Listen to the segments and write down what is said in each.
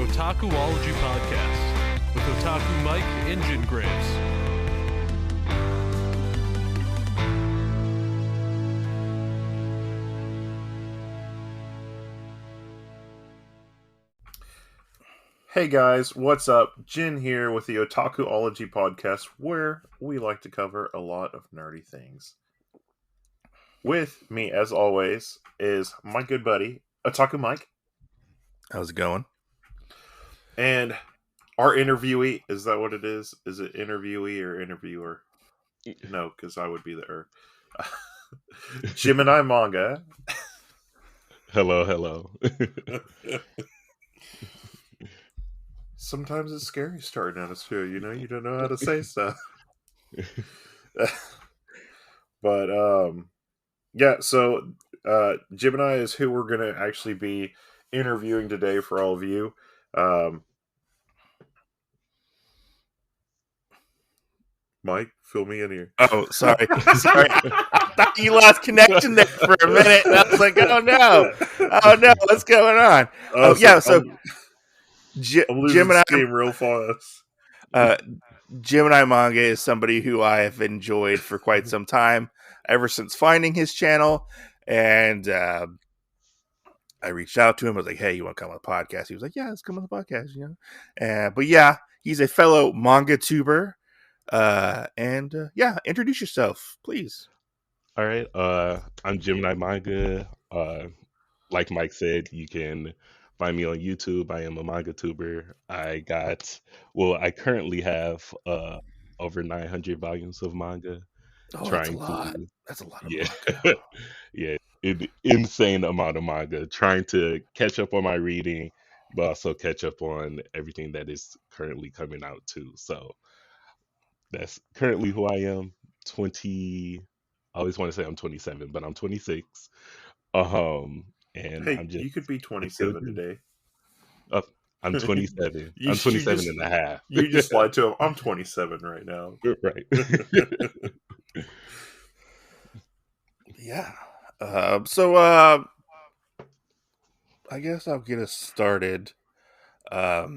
Otakuology Podcast with Otaku Mike and Jin Graves. Hey guys, what's up? Jin here with the Otakuology Podcast, where we like to cover a lot of nerdy things. With me, as always, is my good buddy, Otaku Mike. How's it going? And our interviewee, is that what it is? Is it interviewee or interviewer? No, because I would be the GeminiManga. Hello. Sometimes it's scary starting out as too, you know? You don't know how to say stuff. But, yeah, so Gemini is who we're going to actually be interviewing today for all of you. Mike, fill me in here. Oh, sorry. I thought you lost connection there for a minute. And I was like, oh no, what's going on? I'm losing Gemini steam real fast. GeminiManga is somebody who I have enjoyed for quite some time, ever since finding his channel. And I reached out to him. I was like, hey, you want to come on the podcast? He was like, yeah, let's come on the podcast. You know, but yeah, he's a fellow mangatuber. Introduce yourself, please. All right. I'm GeminiManga. Like Mike said, you can find me on YouTube. I am a mangatuber. I currently have over 900 volumes of manga. Oh, that's a lot. That's a lot of manga. Yeah, insane amount of manga. Trying to catch up on my reading, but also catch up on everything that is currently coming out too. So that's currently who I am. I always want to say I'm 27, but I'm 26. And hey, I'm just, you could be 27 today. I'm 27. I'm 27 and a half. You just lied to him. I'm 27 right now. Right. Yeah. I guess I'll get us started. I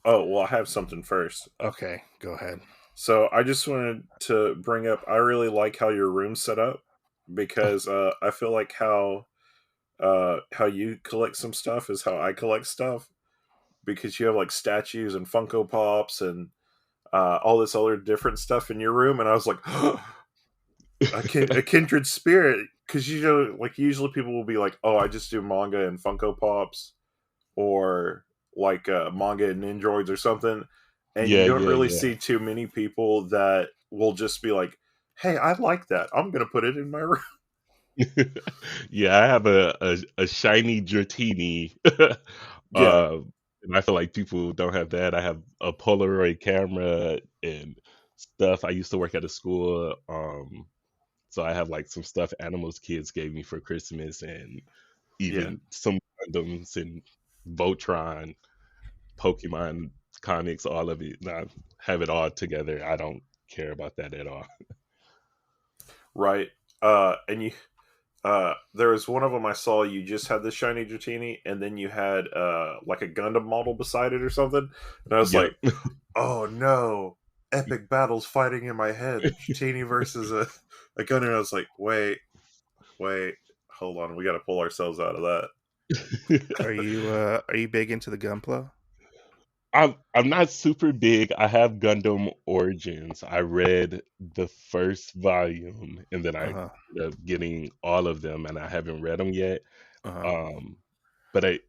have something first. Okay, go ahead. So I just wanted to bring up, I really like how your room's set up, because I feel like how you collect some stuff is how I collect stuff, because you have like statues and Funko Pops and all this other different stuff in your room, and I was like, a kindred spirit, because like usually people will be like, oh, I just do manga and Funko Pops, or like manga and Nindroids or something. And you don't really see too many people that will just be like, hey, I like that. I'm going to put it in my room. Yeah, I have a shiny Dratini. And I feel like people don't have that. I have a Polaroid camera and stuff. I used to work at a school. So I have like some stuffed animals kids gave me for Christmas, and even some Gundams and Voltron, Pokemon comics, all of it. And I have it all together. I don't care about that at all. Right. And you there was one of them I saw, you just had this shiny Dratini, and then you had like a Gundam model beside it or something, and I was like, oh no, epic battles fighting in my head, Dratini versus a Gundam. And I was like, wait, hold on, we got to pull ourselves out of that. Are you big into the Gunpla? I'm not super big. I have Gundam Origins. I read the first volume, and then I ended up getting all of them, and I haven't read them yet. But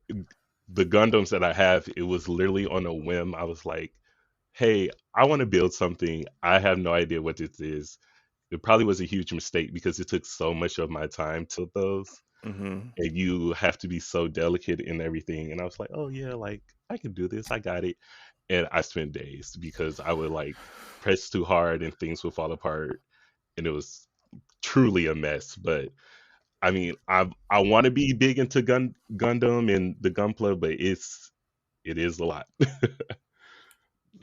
the Gundams that I have, it was literally on a whim. I was like, hey, I want to build something. I have no idea what this is. It probably was a huge mistake because it took so much of my time to those. And you have to be so delicate in everything. And I was like, oh yeah, like I can do this. I got it. And I spent days because I would like press too hard and things would fall apart. And it was truly a mess. But I mean, I want to be big into Gundam and the Gunpla, but it is a lot.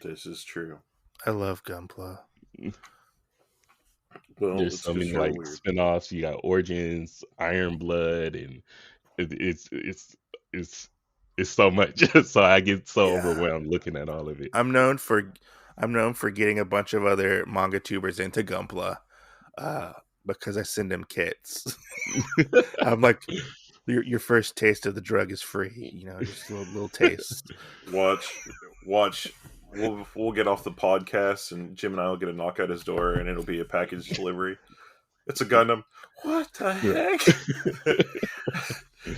This is true. I love Gunpla. Well, there's so many like spin-offs. You got Origins, Iron Blood, and it's it's so much. So I get so overwhelmed looking at all of it. I'm known for getting a bunch of other manga tubers into Gunpla because I send them kits. I'm like, your first taste of the drug is free. You know, just a little taste. Watch. We'll get off the podcast, and Jim and I will get a knock at his door, and it'll be a package delivery. It's a Gundam. What the heck?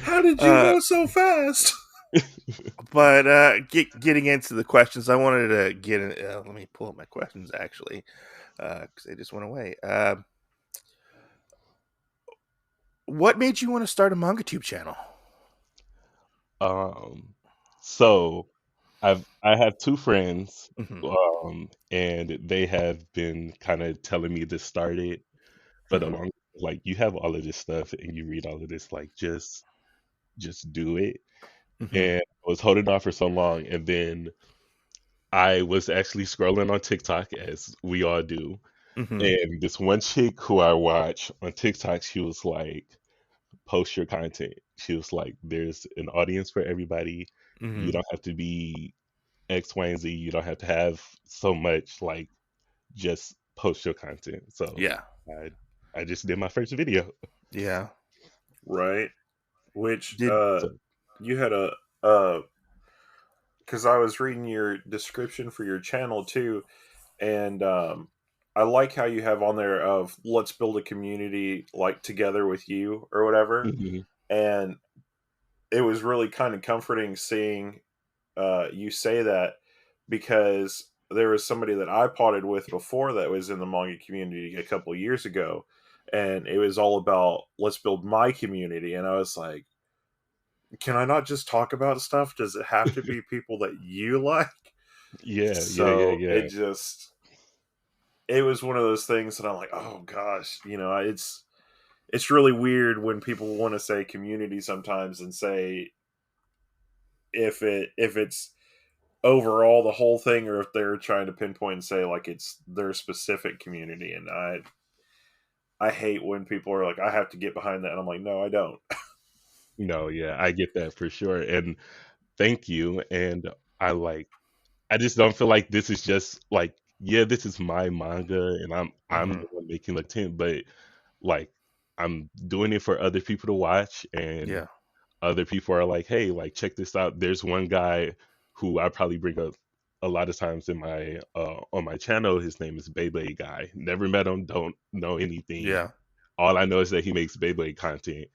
How did you go so fast? But getting into the questions, I wanted to get in. Let me pull up my questions actually, because they just went away. What made you want to start a MangaTube channel? So I have two friends, Mm-hmm. and they have been kind of telling me to start it for the long. Like, you have all of this stuff and you read all of this, like, just do it. Mm-hmm. And I was holding off for so long, and then I was actually scrolling on TikTok, as we all do. Mm-hmm. And this one chick who I watch on TikTok, she was like, post your content. She was like, there's an audience for everybody. Mm-hmm. You don't have to be X, Y, and Z. You don't have to have so much, like, just post your content. So Yeah. I just did my first video. Yeah. Right. Which So, you had because I was reading your description for your channel too, and I like how you have on there of let's build a community like together with you or whatever, mhm. and it was really kind of comforting seeing you say that, because there was somebody that I potted with before that was in the manga community a couple of years ago, and it was all about let's build my community, and I was like, can I not just talk about stuff? Does it have to be people that you like? Yeah. It was one of those things that I'm like, oh gosh, it's really weird when people want to say community sometimes and say if it's overall the whole thing, or if they're trying to pinpoint and say like it's their specific community. And I hate when people are like, I have to get behind that, and I'm like, no, I don't. No, yeah, I get that for sure. And thank you. And I just don't feel like this is just like, yeah, this is my manga and I'm Mm-hmm. the one making the content, but like, I'm doing it for other people to watch, and Yeah. other people are like, hey, like, check this out. There's one guy who I probably bring up a lot of times in my on my channel. His name is Beyblade Guy. Never met him, don't know anything. Yeah. All I know is that he makes Beyblade content.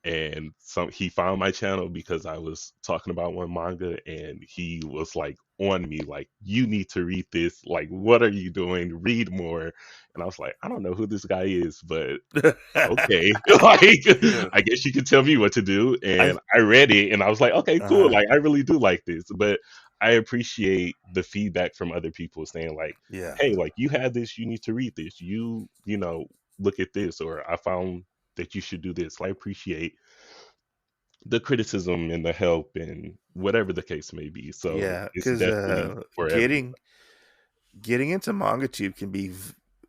And he found my channel because I was talking about one manga, and he was like on me, like, you need to read this, like, what are you doing, read more. And I was like, I don't know who this guy is, but okay. Like, I guess you can tell me what to do. And I read it and I was like, okay, cool, like, I really do like this. But I appreciate the feedback from other people saying like, Yeah. hey, like, you have this, you need to read this, you know, look at this, or I found that you should do this. I appreciate the criticism and the help and whatever the case may be. So Yeah, it's because definitely for everyone. getting into MangaTube can be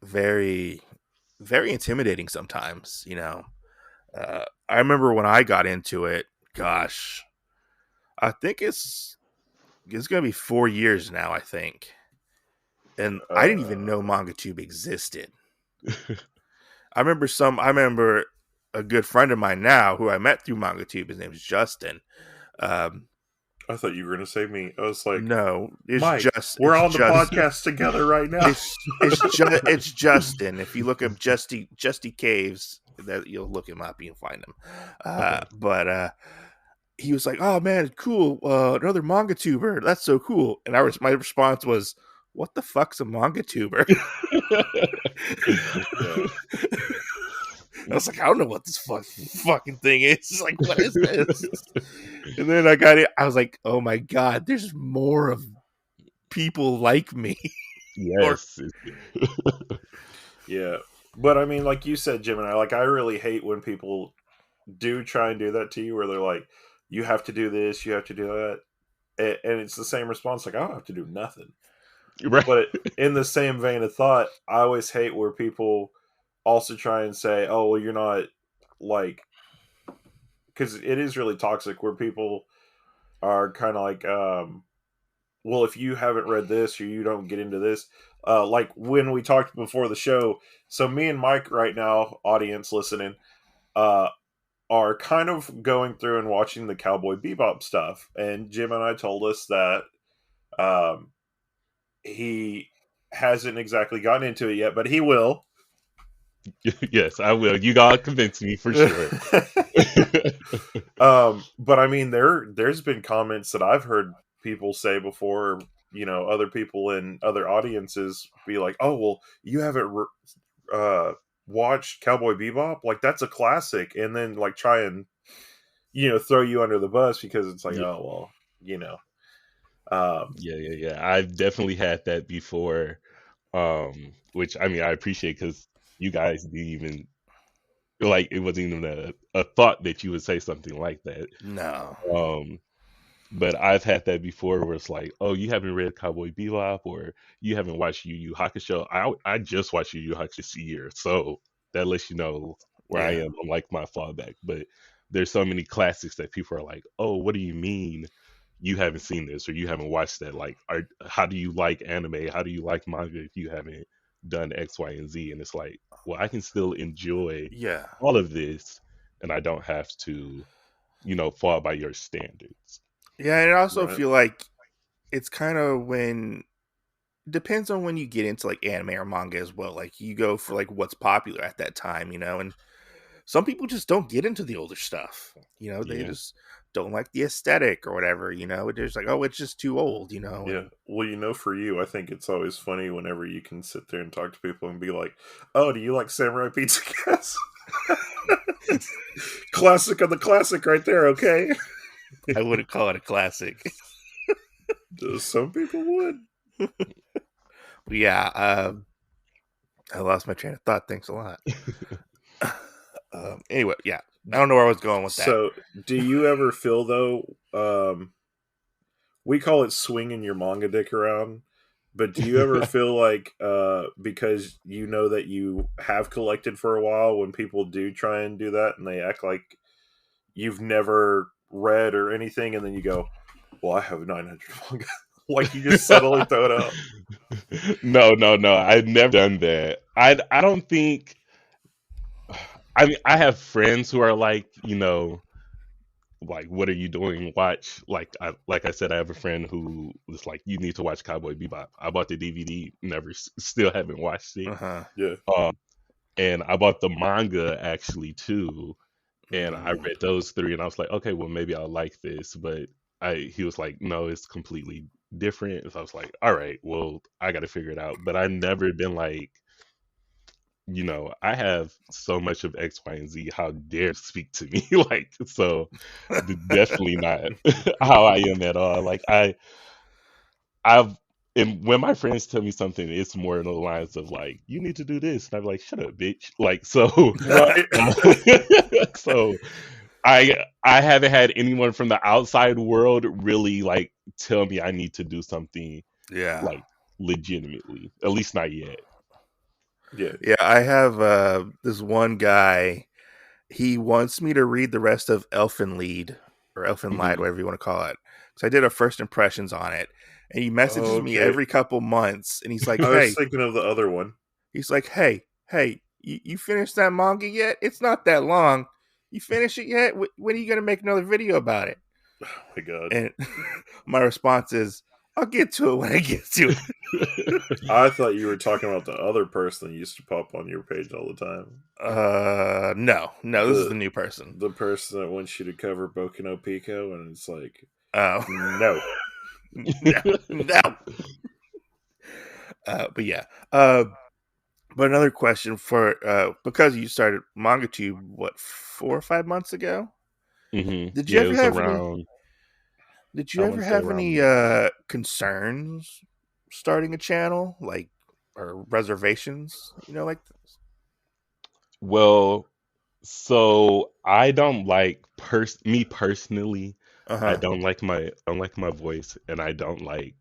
very, very intimidating sometimes. You know, I remember when I got into it. Gosh, I think it's gonna be 4 years now. I think, and I didn't even know MangaTube existed. I remember a good friend of mine now who I met through MangaTube. His name is Justin. I thought you were going to say me. I was like, No, it's Mike, just we're it's on the just, podcast together right now. it's Justin. If you look up Justy Caves, that you'll look him up, you can find him. But he was like, "Oh man, cool! Another manga tuber. That's so cool." And my response was, "What the fuck's a manga tuber?" I was like, I don't know what this fucking thing is. It's like, what is this? And then I got it. I was like, oh my god, there's more of people like me. Yes. Yeah. But I mean, like you said, Gemini, like, I really hate when people do try and do that to you, where they're like, you have to do this, you have to do that. And it's the same response, like, I don't have to do nothing. Right. But in the same vein of thought, I always hate where people also try and say, oh, well, you're not, like, because it is really toxic where people are kind of like, well, if you haven't read this or you don't get into this, like when we talked before the show. So me and Mike right now, audience listening, uh, are kind of going through and watching the Cowboy Bebop stuff, and Jim and I told us that um, he hasn't exactly gotten into it yet, but he will. Yes, I will. You gotta convince me for sure. But I mean, there's been comments that I've heard people say before. Other people in other audiences be like, "Oh, well, you haven't watched Cowboy Bebop? Like that's a classic," and then like try and throw you under the bus because it's like, Yeah. oh well, Yeah. I've definitely had that before. Which I mean, I appreciate because you guys didn't even like it wasn't even a thought that you would say something like that. No. But I've had that before where it's like, oh, you haven't read Cowboy Bebop or you haven't watched Yu Yu Hakusho. I just watched Yu Yu Hakusho this year, so that lets you know where I am on like my fallback. But there's so many classics that people are like, oh, what do you mean you haven't seen this or you haven't watched that? Like, how do you like anime? How do you like manga if you haven't done X, Y, and Z? And it's like, well, I can still enjoy all of this, and I don't have to, fall by your standards. Yeah, and I also Right. feel like it's kind of depends on when you get into like anime or manga as well. Like you go for like what's popular at that time, and some people just don't get into the older stuff. They just don't like the aesthetic or whatever. They're just like, oh, it's just too old. Yeah. Well, for you, I think it's always funny whenever you can sit there and talk to people and be like, "Oh, do you like Samurai Pizza Cats?" Classic of the classic, right there. Okay. I wouldn't call it a classic. Some people would. But yeah, I lost my train of thought. Thanks a lot. Anyway, yeah, I don't know where I was going with that. So, do you ever feel though? We call it swinging your manga dick around, but do you ever feel like because you know that you have collected for a while, when people do try and do that and they act like you've never read or anything, and then you go, "Well, I have 900 manga," like you just suddenly throw it out? No. I've never done that. I don't think. I mean, I have friends who are like, like, what are you doing? Watch, like I said, I have a friend who was like, you need to watch Cowboy Bebop. I bought the DVD, still haven't watched it. Yeah. And I bought the manga actually too, and I read those three, and I was like, okay, well maybe I'll like this, but he was like, no, it's completely different. So I was like, all right, well I got to figure it out. But I've never been like, I have so much of X, Y, and Z. How dare you speak to me? Like, so definitely not how I am at all. Like and when my friends tell me something, it's more in the lines of like, you need to do this. And I'm like, shut up, bitch. Like, so, Right. so I haven't had anyone from the outside world really like tell me I need to do something like legitimately, at least not yet. Yeah. I have this one guy. He wants me to read the rest of Elfen Lied or Elfen Lied, whatever you want to call it. So I did a first impressions on it, and he messages me every couple months, and he's like, I "Hey," was thinking of the other one. He's like, "Hey, you finished that manga yet? It's not that long. You finish it yet? When are you gonna make another video about it?" Oh my god! And my response is, "I'll get to it when I get to it." I thought you were talking about the other person that used to pop on your page all the time. No, this is the new person. The person that wants you to cover Boku no Pico, and it's like, oh no. no. But yeah. But another question for because you started MangaTube, what, 4 or 5 months ago? Did you ever have any concerns starting a channel, like, or reservations, like this? Well, so I don't like me personally. I don't like my voice, and I don't like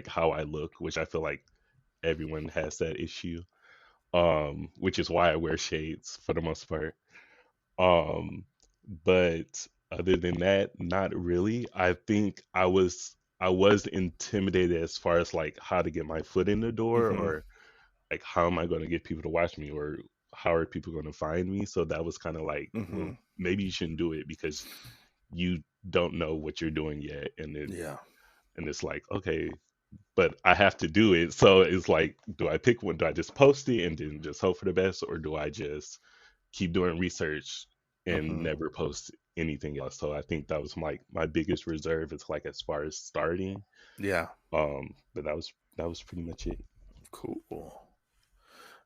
how I look, which I feel like everyone has that issue. Which is why I wear shades for the most part. But Other than that, not really. I think I was intimidated as far as like how to get my foot in the door, Mm-hmm. or like how am I going to get people to watch me, or how are people going to find me. So that was kind of like, Mm-hmm. well, maybe you shouldn't do it because you don't know what you're doing yet, Yeah. and it's like, okay, but I have to do it. So it's like, do I pick one? Do I just post it and then just hope for the best, or do I just keep doing research and Mm-hmm. never post anything else? So I think that was my biggest reserve. It's like as far as starting. Yeah. But that was pretty much it. Cool.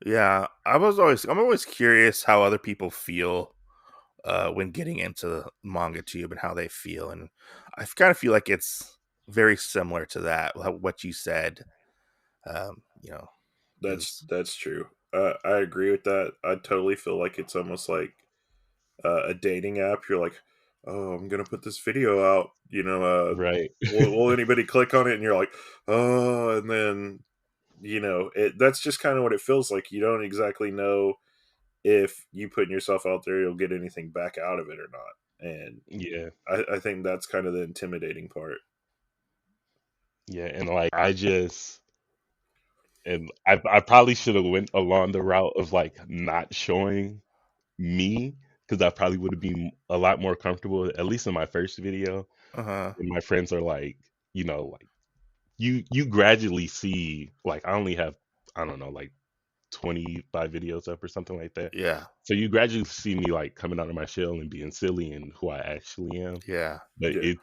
Yeah, I'm always curious how other people feel when getting into manga tube and how they feel, and I kind of feel like it's very similar to that what you said. You know, is That's true. I agree with that. I totally feel like it's almost like a dating app. You're like, oh, I'm gonna put this video out. Right. Will anybody click on it? And you're like, oh, and then that's just kind of what it feels like. You don't exactly know if you putting yourself out there, you'll get anything back out of it or not. And Yeah. I think that's kind of the intimidating part. Yeah. And like I probably should have went along the route of like not showing me, because I probably would have been a lot more comfortable, at least in my first video. uh-huh. And my friends are like, like you gradually see, like I only have, I don't know, like 25 videos up or something like that. Yeah. So you gradually see me like coming out of my shell and being silly and who I actually am. Yeah. But Yeah.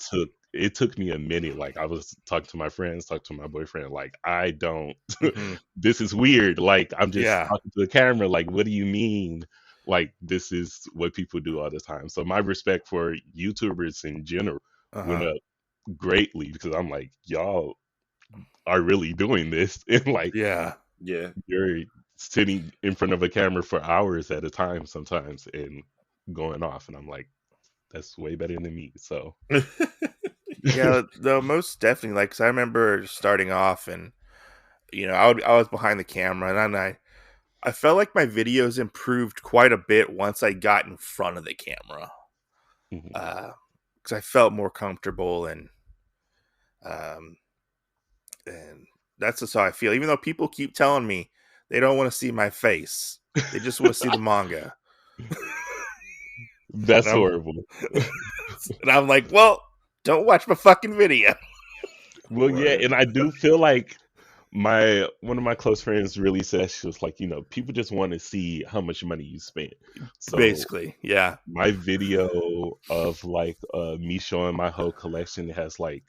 it took me a minute. Like I was talking to my friends, talking to my boyfriend, like I don't Mm-hmm. this is weird. Like I'm just Yeah. talking to the camera. Like, what do you mean? Like this is what people do all the time. So my respect for YouTubers in general went Uh-huh. up greatly, because I'm like, y'all are really doing this. And like Yeah. Yeah. you're sitting in front of a camera for hours at a time sometimes and going off. And I'm like, that's way better than me. So Yeah, though most definitely, like, 'cause I remember starting off, and I was behind the camera, and then I felt like my videos improved quite a bit once I got in front of the camera, mhm. because I felt more comfortable, um, and that's just how I feel. Even though people keep telling me they don't want to see my face, they just want to see the manga, and That's I'm horrible. and I'm like, well, don't watch my fucking video. Well, yeah, Right. and I do feel like one of my close friends really says, she was like, people just want to see how much money you spent. So Basically, yeah, my video of like me showing my whole collection has like,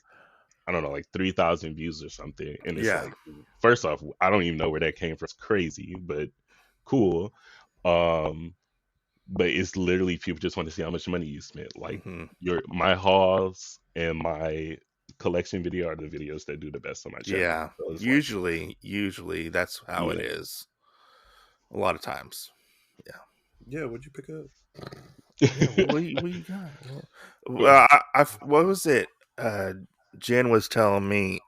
I don't know, like 3,000 views or something. And it's yeah, like, first off, I don't even know where that came from. It's crazy, but cool. But it's literally people just want to see how much money you spent. Like hmm my hauls and my collection video are the videos that do the best on my channel. yeah. So it's like, Usually that's how it yeah. is. A lot of times. Yeah, what'd you pick up? Yeah, what you got? Well, what was it? Jen was telling me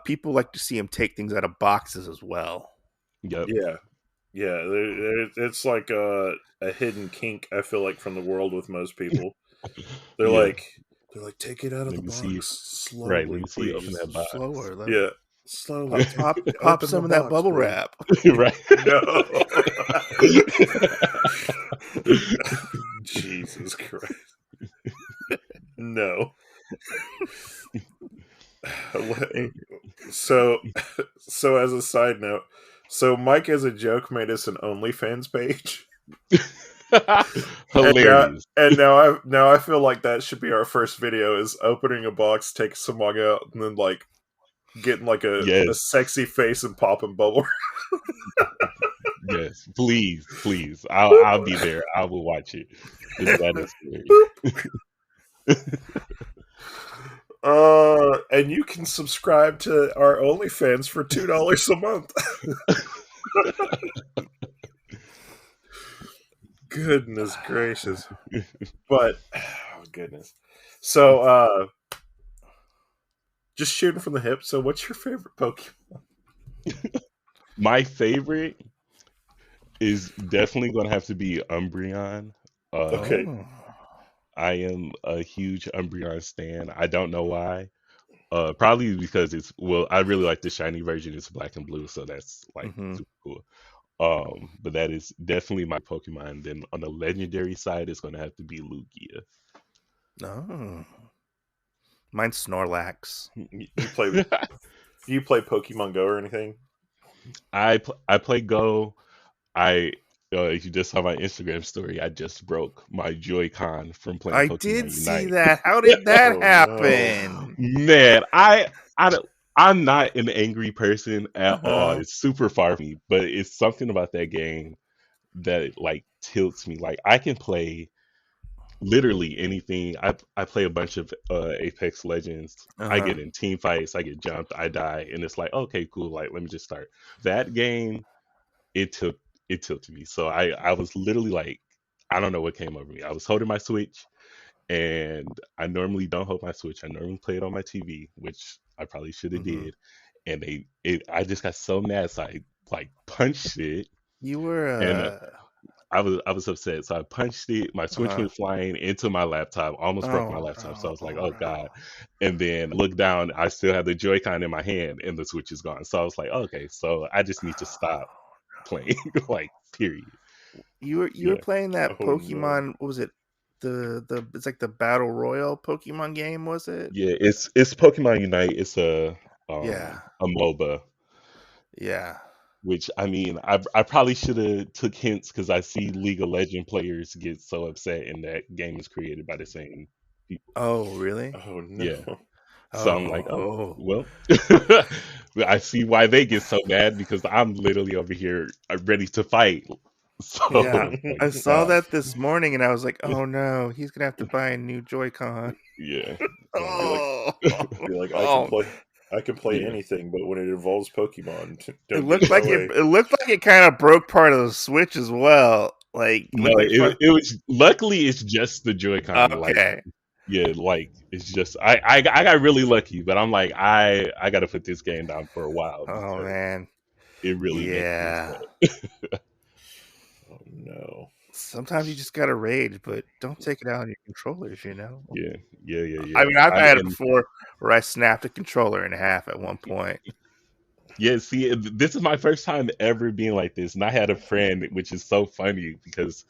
people like to see him take things out of boxes as well. Yep. Yeah. Yeah, it's like a hidden kink, I feel like, from the world with most people. They're Yeah. like, take it out of Let the me see. box slowly, Right. Let me see you please. open that box. Slower. Yeah, slowly. Pop Open some the of that box, bubble please. wrap. Right. No. Jesus Christ. No. So as a side note, so Mike, as a joke, made us an OnlyFans page. Hilarious. And now I feel like that should be our first video: is opening a box, taking some manga out, and then like getting like a Yes. sexy face and popping bubble. Yes. Please. I'll be there. I will watch it. That is hilarious. And you can subscribe to our OnlyFans for $2 a month. Goodness gracious. But oh goodness. So just shooting from the hip, so what's your favorite Pokemon? My favorite is definitely going to have to be Umbreon. Okay. I am a huge Umbreon stan. I don't know why. Probably because I really like the shiny version. It's black and blue, so that's like Mm-hmm. super cool. But that is definitely my Pokemon. Then on the legendary side, it's going to have to be Lugia. Oh, mine's Snorlax. You play do you play Pokemon Go or anything? I play Go. I if you just saw my Instagram story, I just broke my Joy-Con from playing I Pokemon did see Unite. that. How did that Oh no. happen? Man, I don't, I'm not an angry person at all. Uh-huh. It's super far from me, but it's something about that game that like tilts me. Like I can play literally anything. I play a bunch of Apex Legends. I Uh-huh. get in team fights, I get jumped, I die, and it's like, okay, cool. Like let me just start. That game, it took it tilted me. So I was literally like, I don't know what came over me. I was holding my Switch, and I normally don't hold my Switch. I normally play it on my TV, which I probably should have Mm-hmm. did. And I just got so mad, so I like punched it, You were and I was upset. So I punched it. My Switch uh-huh. went flying into my laptop, almost broke my Oh laptop. So I no. was like, Oh oh no. god. And then look down, I still have the Joy-Con in my hand, and the Switch is gone. So I was like, okay, so I just need to stop playing. Like, period. You were Yeah. playing that Oh no. Pokemon, what was it? The it's like the Battle Royale Pokemon game, was it? Yeah, it's Pokemon Unite. It's Yeah. a MOBA, Yeah. which I mean, I probably should have took hints because I see League of Legend players get so upset, and that game is created by the same people. Oh, really? Oh no. Yeah, so I'm like, oh Oh. well, I see why they get so mad because I'm literally over here ready to fight. So Yeah. like, I saw stop. that this morning and I was like, oh no, he's gonna have to buy a new Joy-Con. Yeah, so I'm Be like, like Oh, be like oh. I can play yeah. anything, but when it involves Pokemon, It don't get looked in my like it way. it looked like it kind of broke part of the Switch as well. Like it No, looked like it was luckily it's just the Joy-Con. Like okay. yeah, like it's just I got really lucky, but I'm like I got to put this game down for a while Oh because man. it really makes me Yeah. upset. Oh no. Sometimes you just gotta rage, but don't take it out on your controllers, you know? Yeah, yeah, yeah, I yeah. mean, I've I had it and before where I snapped a controller in half at one point. yeah, see, this is my first time ever being like this, and I had a friend, which is so funny because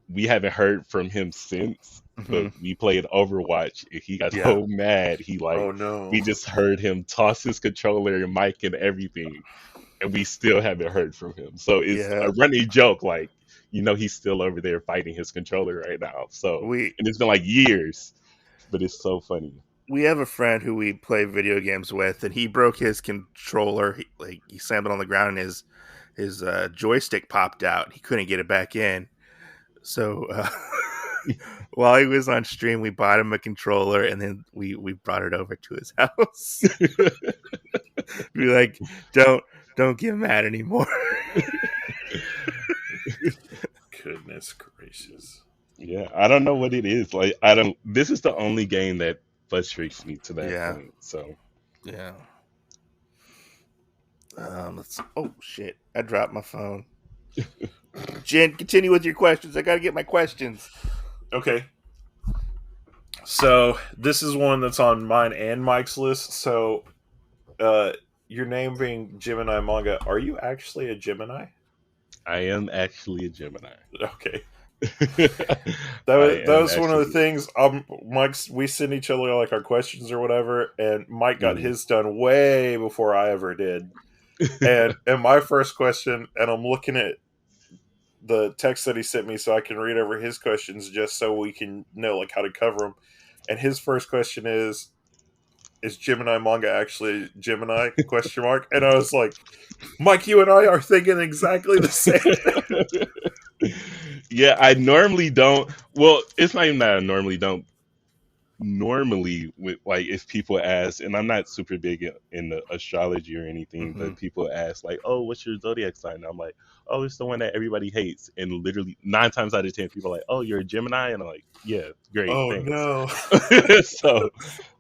we haven't heard from him since, but Hmm. we played Overwatch, and he got Yeah. so mad. He like Oh no. we just heard him toss his controller and mic and everything, and we still haven't heard from him. So it's Yeah. a running joke, like he's still over there fighting his controller right now. So We and it's been like years, but it's so funny. we have a friend who we play video games with, and he broke his controller. He slammed it on the ground, and his joystick popped out. He couldn't get it back in. So while he was on stream, we bought him a controller, and then we brought it over to his house. Be like, don't get mad anymore. Goodness gracious. Yeah, I don't know what it is. Like I don't. This is the only game that frustrates me to that Yeah. point. So Yeah. Oh shit! I dropped my phone. Jen, continue with your questions. I gotta get my questions. Okay. So this is one that's on mine and Mike's list. So your name being Gemini Manga, are you actually a Gemini? I am actually a Gemini. Okay. I That am was one of the actually. things. Mike's, we send each other like our questions or whatever, and Mike got Mhm. his done way before I ever did. And my first question, and I'm looking at the text that he sent me so I can read over his questions just so we can know like how to cover them. And his first question is Gemini Manga actually Gemini? Question mark. And I was like, Mike, you and I are thinking exactly the same. Yeah, I normally don't. Well, it's not even that I normally don't. Normally, with like if people ask, and I'm not super big in the astrology or anything, Mm-hmm. but people ask like, "Oh, what's your zodiac sign?" And I'm like, "Oh, it's the one that everybody hates." And literally 9 times out of 10, people are like, "Oh, you're a Gemini," and I'm like, "Yeah, great, Oh thanks." no. so,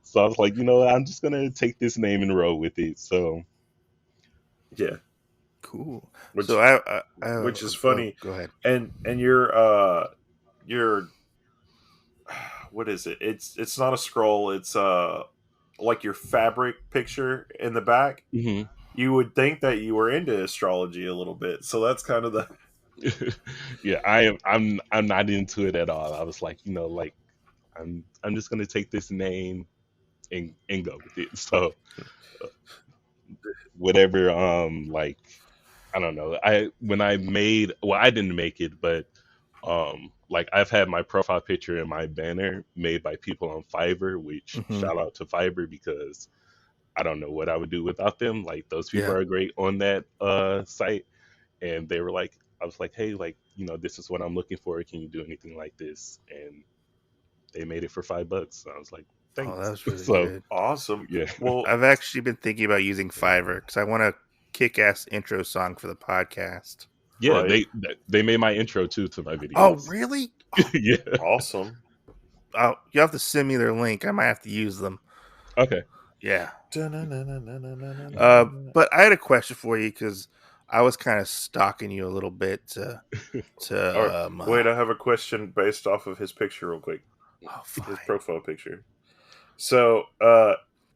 so I was like, I'm just gonna take this name and roll with it. So, Yeah. Cool. Which So which is oh, funny. go ahead. And your what is it? It's not a scroll. It's like your fabric picture in the back. Hmm. You would think that you were into astrology a little bit. So that's kind of the Yeah, I am. I'm not into it at all. I was like, like I'm just gonna take this name and go with it. So whatever. Like I don't know. When I made, well, I didn't make it, but like I've had my profile picture and my banner made by people on Fiverr, which shout out to Fiverr because I don't know what I would do without them. Like those people Yeah. are great on that site, and they were like, I was like, hey, like this is what I'm looking for. Can you do anything like this? And they made it for $5. So I was like, thanks. Oh, that was really So good. awesome. yeah, Well, I've actually been thinking about using Fiverr because I want a kick-ass intro song for the podcast. yeah, Right. they made my intro too to my videos. Oh, really? Yeah. awesome. Oh, you have to send me their link. I might have to use them. Okay. Yeah. Uh, But I had a question for you because I was kind of stalking you a little bit wait, I have a question based off of his picture real quick. oh, His fine. profile picture. So,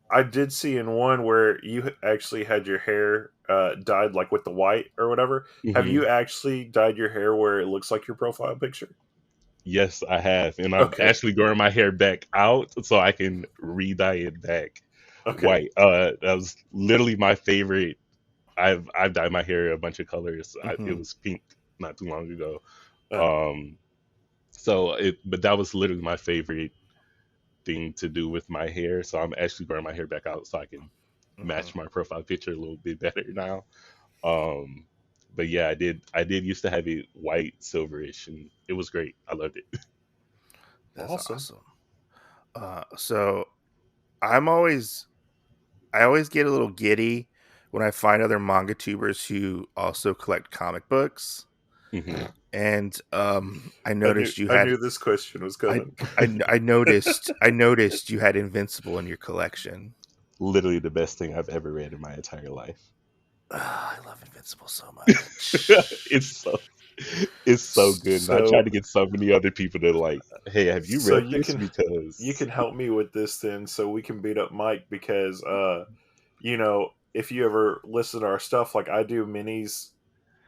I did see in one where you actually had your hair dyed like with the white or whatever. Have Mhm. you actually dyed your hair where it looks like your profile picture? Yes, I have, and I'm Okay. actually growing my hair back out so I can re-dye it back Okay. white. That was literally my favorite. I've dyed my hair a bunch of colors. It was pink not too long ago. But that was literally my favorite thing to do with my hair. So I'm actually growing my hair back out so I can match my profile picture a little bit better now. But yeah, I did used to have it white, silverish, and it was great. I loved it. That's Awesome. So I always get a little giddy when I find other manga tubers who also collect comic books. Hmm. And I noticed I knew this question was coming. I noticed you had Invincible in your collection. Literally the best thing I've ever read in my entire life. I love Invincible so much. It's so good. And I tried to get so many other people to like, hey, have you So read you this? can- Because You can help me with this then, so we can beat up Mike because, if you ever listen to our stuff, like I do minis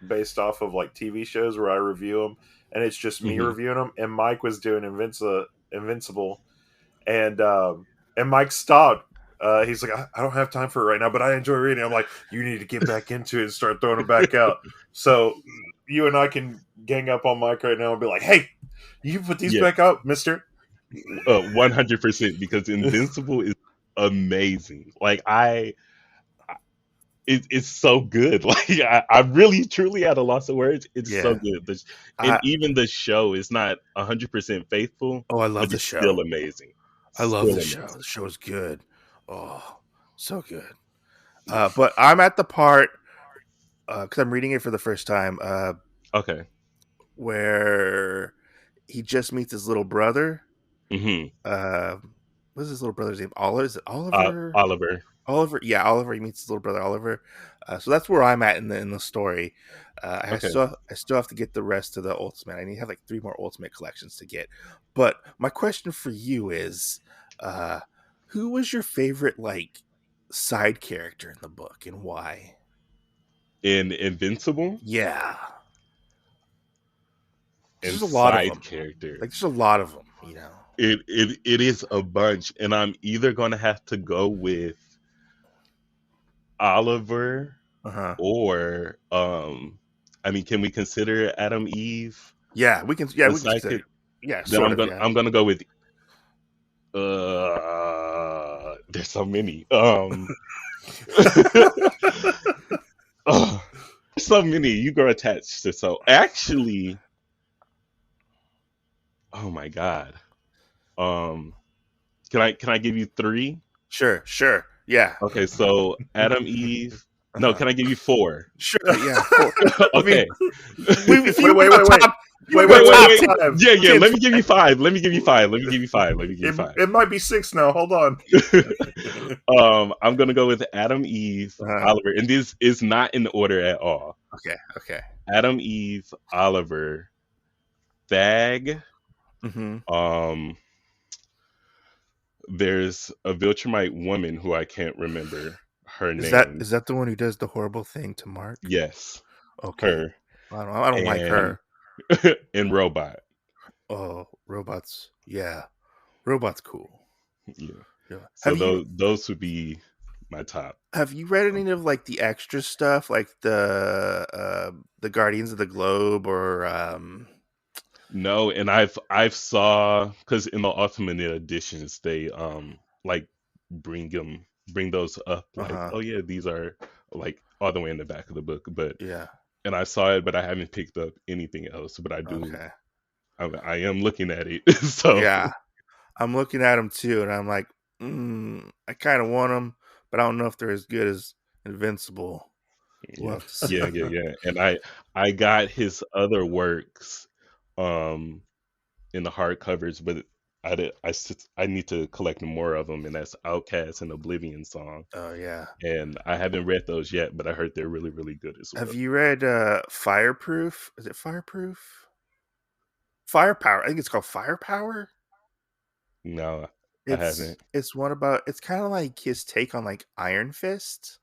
based off of like TV shows where I review them, and it's just me Mhm. reviewing them. And Mike was doing Invincible, and Mike stopped. He's like, I don't have time for it right now, but I enjoy reading. I'm like, you need to get back into it and start throwing it back out. So you and I can gang up on Mike right now and be like, hey, you can put these Yeah. back out, mister. 100% because Invincible is amazing. Like it's so good. Like I really truly at a loss of words. It's so good. And even the show is not 100% faithful. Oh, I love but the it's show. Still amazing. I love Still the show. amazing. The show is good. Oh, so good. But I'm at the part because I'm reading it for the first time. Okay. Where he just meets his little brother. Mm-hmm. What's his little brother's name? Oliver? Is it Oliver? Oliver. Oliver. Yeah, Oliver. He meets his little brother Oliver. So that's where I'm at in the story. I still have to get the rest of the Ultimate. I need to have like 3 more Ultimate collections to get. But my question for you is, who was your favorite like side character in the book and why? In Invincible? Yeah. And There's a lot of side them. character. Like there's a lot of them, you know. It is a bunch, and I'm either going to have to go with Oliver or I mean, can we consider Adam Eve? Yeah, we can. Yeah, we can consider. Yeah, then sort I'm gonna go with. There's so many. So many. You grow attached to so actually. Oh my god. Can I give you 3? Sure. Yeah. Okay, so Adam Eve. No, can I give you 4? Sure. Yeah. 4. Okay. Wait. Yeah. Let me give you 5. Let me give you 5. It might be 6 now. Hold on. I'm gonna go with Adam, Eve, Oliver, and this is not in order at all. Okay. Adam, Eve, Oliver, Thag. there's a Viltrumite woman who I can't remember her Is name. that the one who does the horrible thing to Mark? Yes, Okay. her. I don't like her. And Robot. Oh, robots. Yeah. Robots cool. Yeah. Yeah. So those would be my top. Have you read any of like the extra stuff, like the Guardians of the Globe or No, and I've saw, because in the Ultimate editions they like bring those up, like, oh yeah, these are like all the way in the back of the book, but yeah. and I saw it, but I haven't picked up anything else. But I do. Okay. I am looking at it. So yeah, I'm looking at them too, and I'm like, I kind of want them, but I don't know if they're as good as Invincible. We'll yeah. And I got his other works, in the hardcovers, but I need to collect more of them, and that's Outcast and Oblivion Song. Oh yeah, and I haven't read those yet, but I heard they're really, really good as well. Have you read Fireproof? Is it Fireproof? Firepower. I think it's called Firepower. No, I haven't. It's one about. It's kind of like his take on like Iron Fist.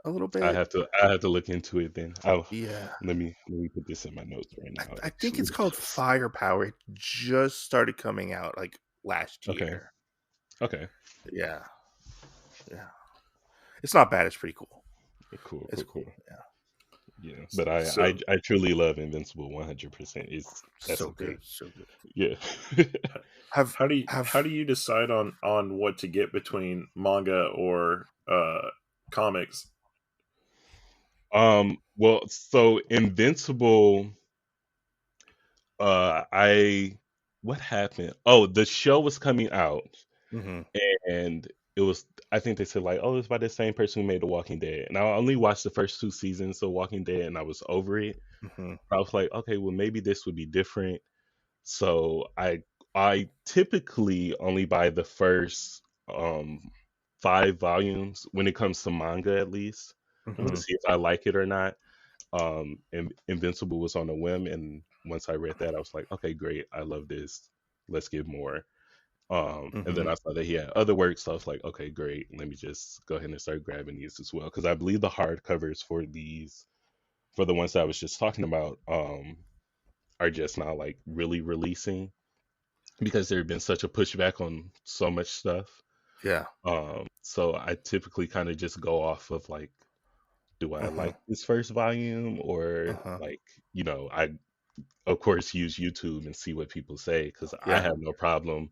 A little bit. I have to look into it then. Yeah. Let me put this in my notes right now. I think it's called Firepower. It just started coming out like last year. Okay. Yeah. It's not bad. It's pretty cool. Cool. Yeah. Yeah. But I truly love Invincible 100%. That's so good. So good. Yeah. How do you decide on what to get between manga or comics? Well, so Invincible, what happened? Oh, the show was coming out, and it was, I think they said like, oh, it's by the same person who made The Walking Dead, and I only watched the first 2 seasons of Walking Dead, and I was over it. I was like, okay, well, maybe this would be different. So I typically only buy the first 5 volumes when it comes to manga, at least, to see if I like it or not. And Invincible was on a whim, and once I read that, I was like, okay, great, I love this. Let's get more. And then I saw that he had other works, so I was like, okay, great, let me just go ahead and start grabbing these as well, because I believe the hardcovers for the ones that I was just talking about, are just now like really releasing, because there had been such a pushback on so much stuff. Yeah. So I typically kind of just go off of like, do I like this first volume, or like, I of course use YouTube and see what people say, because I have no problem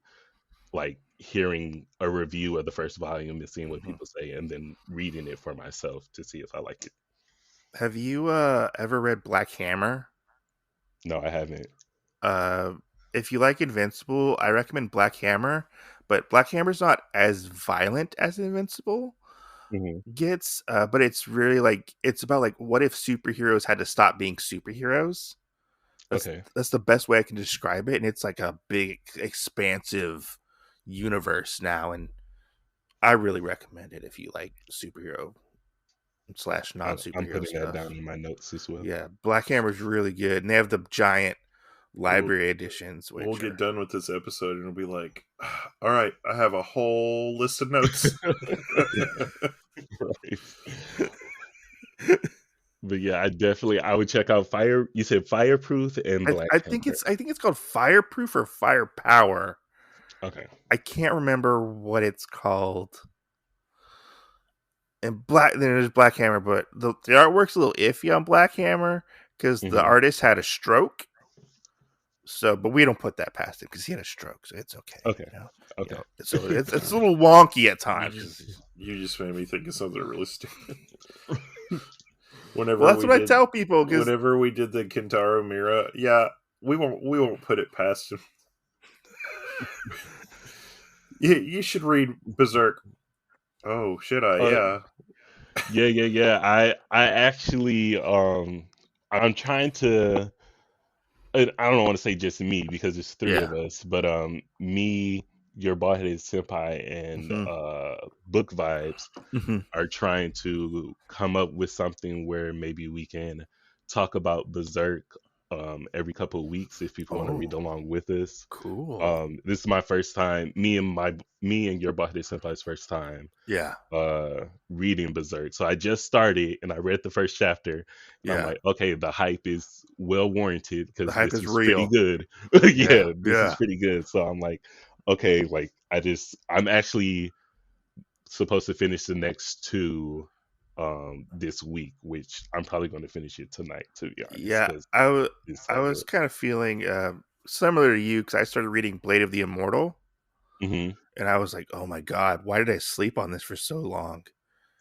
like hearing a review of the first volume and seeing what people say, and then reading it for myself to see if I like it. Have you ever read Black Hammer? No, I haven't. If you like Invincible, I recommend Black Hammer, but Black Hammer's not as violent as Invincible gets, but it's really like, it's about like, what if superheroes had to stop being superheroes? That's the best way I can describe it, and it's like a big, expansive universe now, and I really recommend it if you like superhero / non-superhero I'm putting stuff. that down in my notes as well. Yeah, Black Hammer's really good, and they have the giant library editions. We'll get done with this episode, and it'll be like, all right, I have a whole list of notes. But yeah, I would check out You said Fireproof and Black I think it's called Fireproof or Firepower. Okay. I can't remember what it's called. And there's Black Hammer, but the artwork's a little iffy on Black Hammer because the artist had a stroke. So, but we don't put that past him because he had a stroke, so it's okay. Okay. Okay. So it's a little wonky at times. You just made me think of something really stupid. That's what I tell people. Whenever we did the Kentaro Miura, we won't put it past him. You should read Berserk. Oh, should I? Yeah. I actually, I'm trying to. I don't want to say just me, because there's 3 of us, but me, your bald-headed senpai, and Book Vibes are trying to come up with something where maybe we can talk about Berserk every couple of weeks if people want to read along with us. Cool. This is my first time, me and your Body Senpai's first time Yeah. reading Berserk. So I just started and I read the first chapter and I'm like, okay, the hype is well warranted because The hype this is is pretty real. good. Yeah, This is pretty good. So I'm like, okay, like I'm actually supposed to finish the next two this week, which I'm probably going to finish it tonight, to be honest. Yeah, 'cause it's I so was kind of feeling similar to you because I started reading Blade of the Immortal, good. and I was like, oh my god, why did I sleep on this for so long?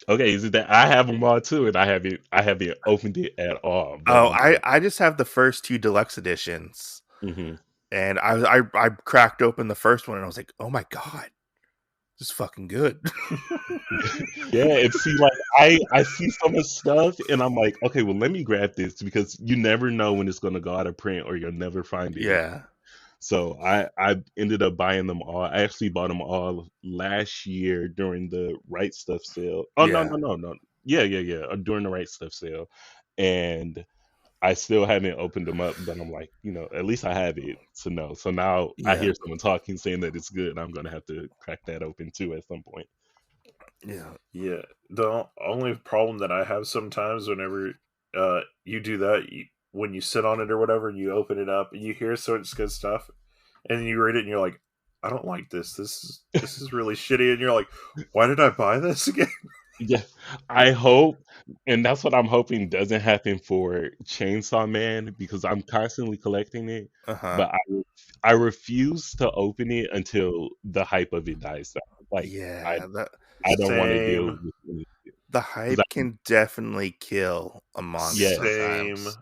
Okay, is it that I have them all too, and I haven't opened it at all. But Oh, I just have the first two deluxe editions, Mhm. and I cracked open the first one, and I was like, oh my god, this is fucking good. Yeah, and see, like I see so much stuff, and I'm like, okay, well, let me grab this because you never know when it's going to go out of print, or you'll never find it. Yeah. So I ended up buying them all. I actually bought them all last year during the Right Stuff sale. Oh Yeah. no. Yeah. During the Right Stuff sale, and I still haven't opened them up, but I'm like, at least I have it to know. So now I Yeah. hear someone talking saying that it's good. I'm gonna have to crack that open too at some point. Yeah. Yeah. The only problem that I have sometimes whenever you do that, when you sit on it or whatever, and you open it up, and you hear such good stuff, and then you read it, and you're like, I don't like this. This is really shitty, and you're like, why did I buy this again? Yeah, I hope, and that's what I'm hoping doesn't happen for Chainsaw Man because I'm constantly collecting it, but I refuse to open it until the hype of it dies down. Like, Yeah, I don't want to deal Same. with it. the 'Cause hype can definitely kill a manga Yes. Same. sometimes.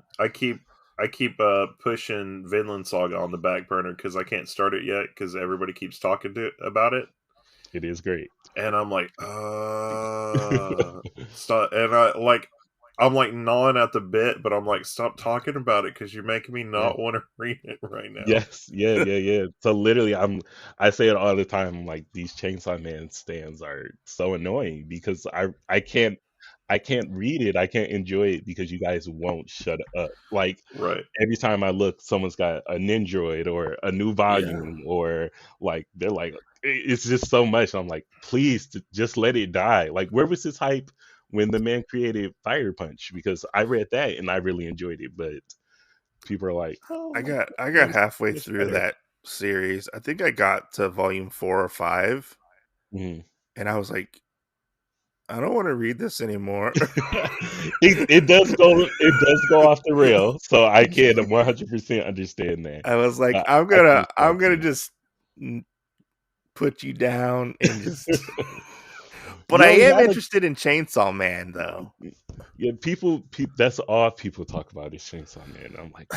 I keep pushing Vinland Saga on the back burner because I can't start it yet because everybody keeps talking about it, It is great. and I'm like, stop. And I'm like gnawing at the bit, but I'm like, stop talking about it because you're making me not want to read it right now. Yes, yeah. So literally, I say it all the time. I'm like, these Chainsaw Man stands are so annoying because I can't read it. I can't enjoy it because you guys won't shut up. Like Right. every time I look, someone's got a Nindroid or a new volume, or like they're like, it's just so much. I'm like, please, just let it die. Like, where was this hype when the man created Fire Punch? Because I read that and I really enjoyed it, but people are like, oh, I got it's halfway much through better. that series. I think I got to volume 4 or 5, Mhm. and I was like, I don't want to read this anymore. It does go off the rail, so I can 100% understand that. I was like, I I'm can gonna too. just put you down and just. But You I only am gotta- interested in Chainsaw Man, though. Yeah, people, that's all people talk about is Chainsaw Man. I'm like,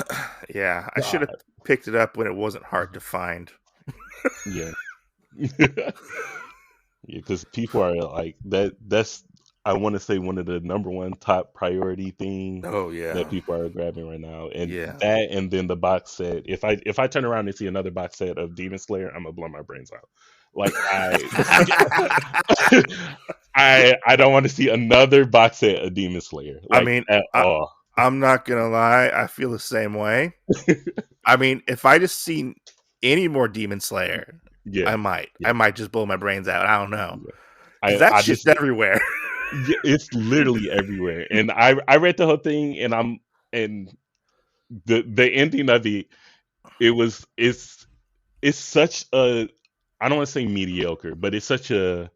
Yeah, I should have picked it up when it wasn't hard to find. yeah, yeah, because people are like that. That's, I want to say, one of the number one top priority things Oh yeah, that people are grabbing right now, and Yeah. that, and then the box set. If I turn around and see another box set of Demon Slayer, I'm gonna blow my brains out. Like I don't want to see another box set of Demon Slayer. Like, I mean, at all. I'm not gonna lie, I feel the same way. I mean, if I just seen any more Demon Slayer, Yeah, I might just blow my brains out. I don't know. Yeah. 'Cause that shit's everywhere. Yeah, it's literally everywhere. And I read the whole thing, and the ending of it, it's such a, I don't want to say mediocre, but it's such a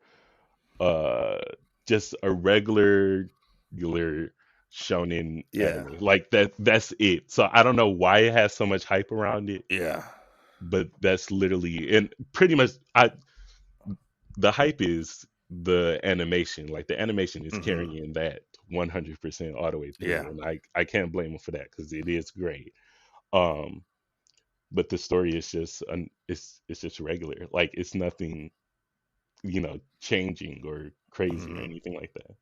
just a regular shonen anime. Like that's it. So I don't know why it has so much hype around it, Yeah. but that's literally, and pretty much the hype is the animation. Like the animation is carrying that 100% all the way through. Yeah. And I can't blame them for that because it is great. But the story is just it's just regular. Like it's nothing, changing or crazy or anything like that.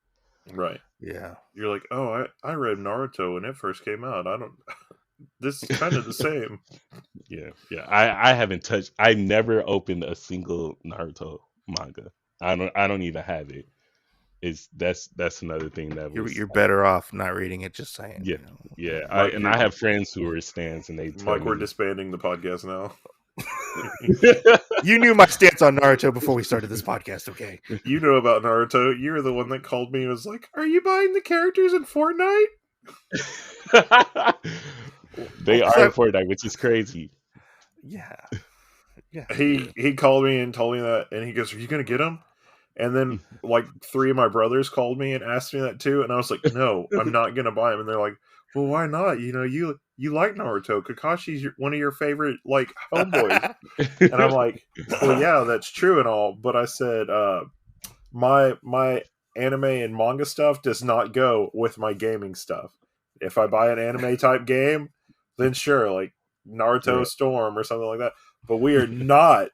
Right. Yeah. You're like, oh, I read Naruto when it first came out. I don't. This is kind of the same. Yeah. I haven't touched. I never opened a single Naruto manga. I don't even have it. that's another thing that was You're better off not reading it. Just saying. yeah, yeah. Mike, I have friends who are stands, and they tell Mike, we're me, disbanding the podcast now. You knew my stance on Naruto before we started this podcast, okay? You know about Naruto. You're the one that called me and was like, "Are you buying the characters in Fortnite?" they are in Fortnite, which is crazy. Yeah. He called me and told me that, and he goes, "Are you gonna get them?" And then like 3 of my brothers called me and asked me that too, and I was like, "No, I'm not gonna buy them." And they're like, "Well, why not? You know, you like Naruto. Kakashi's one of your favorite like homeboys." And I'm like, "Well, yeah, that's true and all, but I said my anime and manga stuff does not go with my gaming stuff. If I buy an anime type game, then sure, like Naruto Storm or something like that. But we are not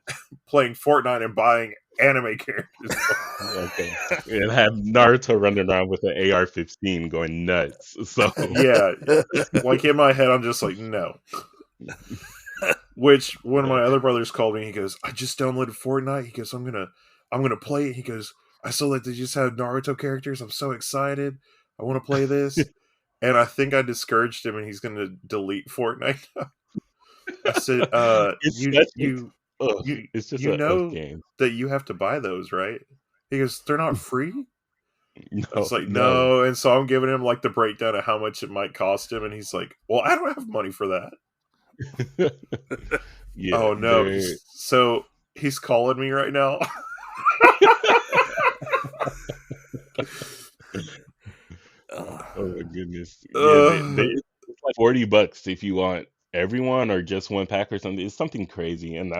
playing Fortnite and buying anime characters." Okay, and have Naruto running around with an AR-15 going nuts. So Yeah, like in my head, I'm just like, no. Which one of my other brothers called me. He goes, "I just downloaded Fortnite." He goes, "I'm gonna play it." He goes, "I saw that they just have Naruto characters. I'm so excited. I want to play this." And I think I discouraged him, and he's gonna delete Fortnite. I said, it's just you a know game. that you have to buy those, right?" He goes, "They're not free?" No, I was like, no. And so I'm giving him like the breakdown of how much it might cost him, and he's like, "Well, I don't have money for that." Yeah, Oh no. So he's calling me right now. Oh my goodness. Yeah, it's like $40 if you want everyone or just one pack or something. It's something crazy, and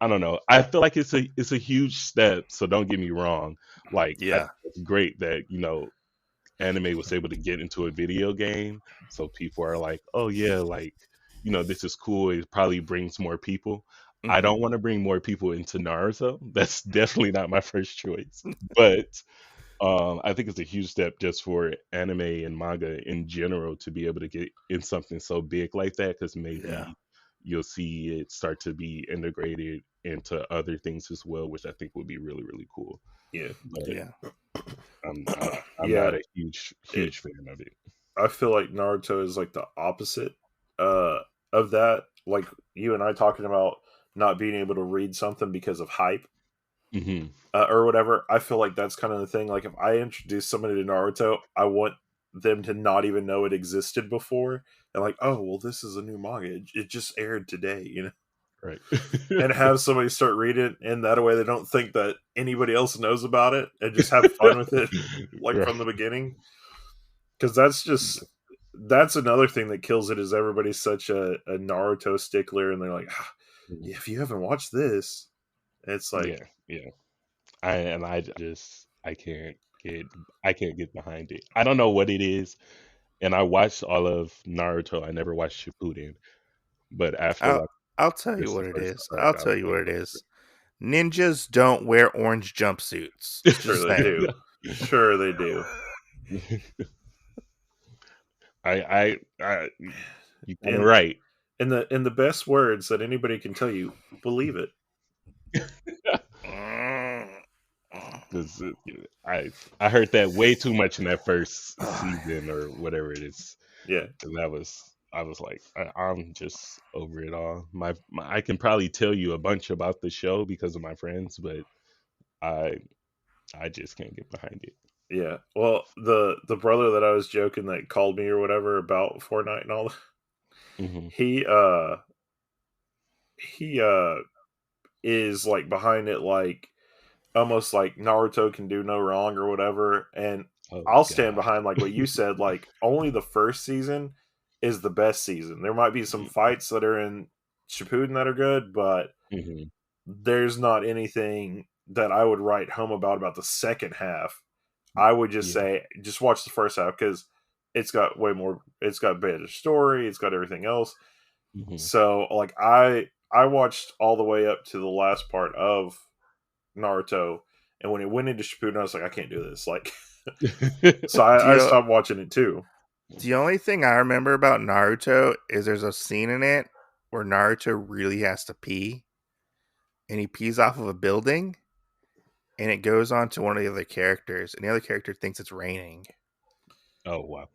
I don't know. I feel like it's a huge step. So don't get me wrong. Like, Yeah, it's great that anime was able to get into a video game. So people are like, oh yeah, like this is cool. It probably brings more people. I don't want to bring more people into Naruto. That's definitely not my first choice. But I think it's a huge step just for anime and manga in general to be able to get in something so big like that, because maybe you'll see it start to be integrated into other things as well, which I think would be really, really cool. Yeah. But yeah. I'm not a huge fan of it. I feel like Naruto is like the opposite of that. Like you and I talking about not being able to read something because of hype. Or whatever. I feel like that's kind of the thing. Like if I introduce somebody to Naruto, I want them to not even know it existed before, and like, oh well, this is a new manga. It just aired today, Right. And have somebody start reading it, and that way they don't think that anybody else knows about it, and just have fun with it, like from the beginning. Because that's another thing that kills it, is everybody's such a Naruto stickler, and they're like, if you haven't watched this, it's like, yeah. I can't get behind it. I don't know what it is. And I watched all of Naruto. I never watched Shippuden. But after I'll tell you what it is. I'll tell you what it is. Ninjas don't wear orange jumpsuits. Sure they do. Sure they do. You're right. In the best words that anybody can tell you, believe it. I heard that way too much in that first season or whatever it is. Yeah, and I was like, I'm just over it all. I can probably tell you a bunch about the show because of my friends, but I just can't get behind it. Yeah. Well, the brother that I was joking that called me or whatever about Fortnite and all that, he is like behind it, like almost like Naruto can do no wrong or whatever. And I'll stand behind like what you said, like only the first season is the best season. There might be some fights that are in Shippuden that are good, but there's not anything that I would write home about the second half. I would just say, just watch the first half, because it's got it's got better story, it's got everything else. So like I watched all the way up to the last part of Naruto, and when it went into Shippuden, I was like, I can't do this. Like, so I stopped watching it too. The only thing I remember about Naruto is there's a scene in it where Naruto really has to pee, and he pees off of a building, and it goes on to one of the other characters, and the other character thinks it's raining. Oh wow.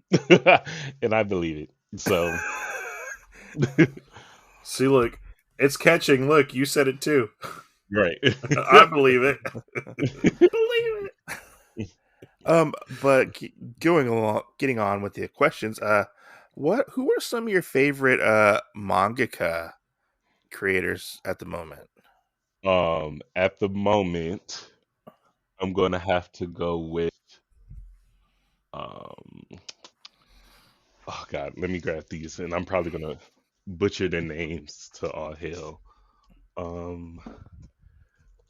And I believe it. So See, look, it's catching. Look, you said it too. right. I believe it. Believe it. But getting on with the questions. Who are some of your favorite mangaka creators at the moment? At the moment, I'm going to have to go with um oh god, let me grab these and I'm probably going to butcher their names to all hell. Um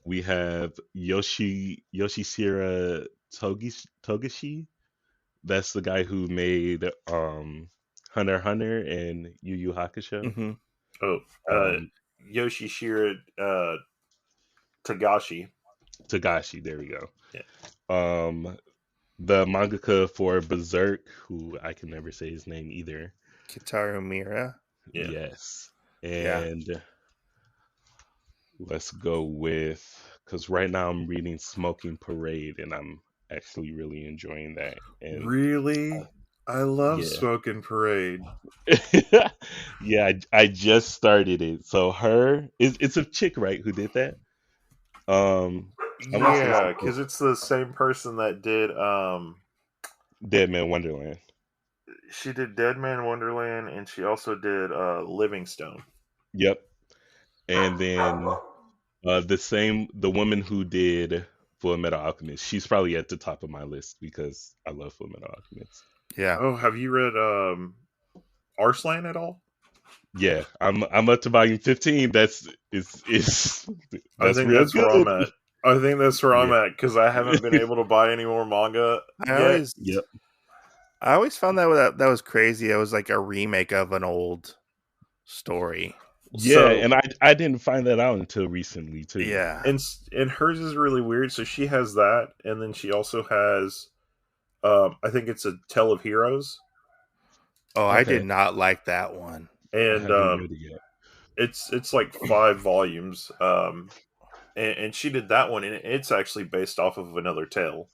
we have Yoshishira Togashi. That's the guy who made Hunter x Hunter and Yu Yu Hakusho. Mm-hmm. Oh, Um Yoshishira Tagashi. Tagashi, there we go. Yeah. The mangaka for Berserk, who I can never say his name either. Kitaru Miura. Yeah. Yes. And let's go with, because right now I'm reading Smoking Parade and I'm actually really enjoying that. And Really? I love Yeah. Smoking Parade. yeah, I just started it. So it's a chick, right, who did that? Yeah, because it's the same person that did Dead Man Wonderland. she did Dead Man Wonderland, and she also did Livingstone. Yep. And then the woman who did Full Metal Alchemist, she's probably at the top of my list because I love Full Metal Alchemist. Yeah. Oh, have you read Arslan at all? Yeah, I'm up to volume 15. That's I think real that's where I'm good. at. I think that's where I'm at because I haven't been able to buy any more manga yet. I always found that was crazy. It was like a remake of an old story. Yeah, So- and I didn't find that out until recently too. Yeah. And hers is really weird. So she has that, and then she also has, I think it's a Tale of Heroes, Oh, I Okay. did not like that one. I and haven't read it yet. it's like 5 volumes. And she did that one, and it's actually based off of another tale.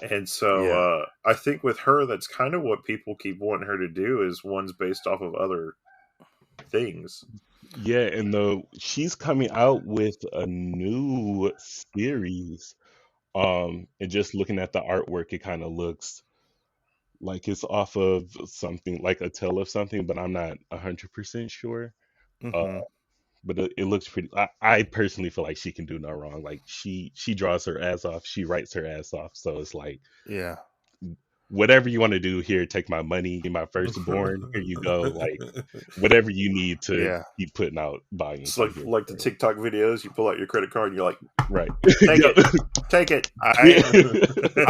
And so I think with her, that's kind of what people keep wanting her to do, is ones based off of other things. Yeah, and she's coming out with a new series. And just looking at the artwork, it kind of looks like it's off of something like a tale of something, but I'm not 100% sure. Mhm. But it looks pretty. I personally feel like she can do no wrong. Like she draws her ass off, she writes her ass off. So it's like, Yeah. whatever you want to do here, take my money, be my firstborn. Here you go. Like whatever you need to keep putting out volumes. It's like the TikTok videos. You pull out your credit card, and you're like, Right. take it, take it.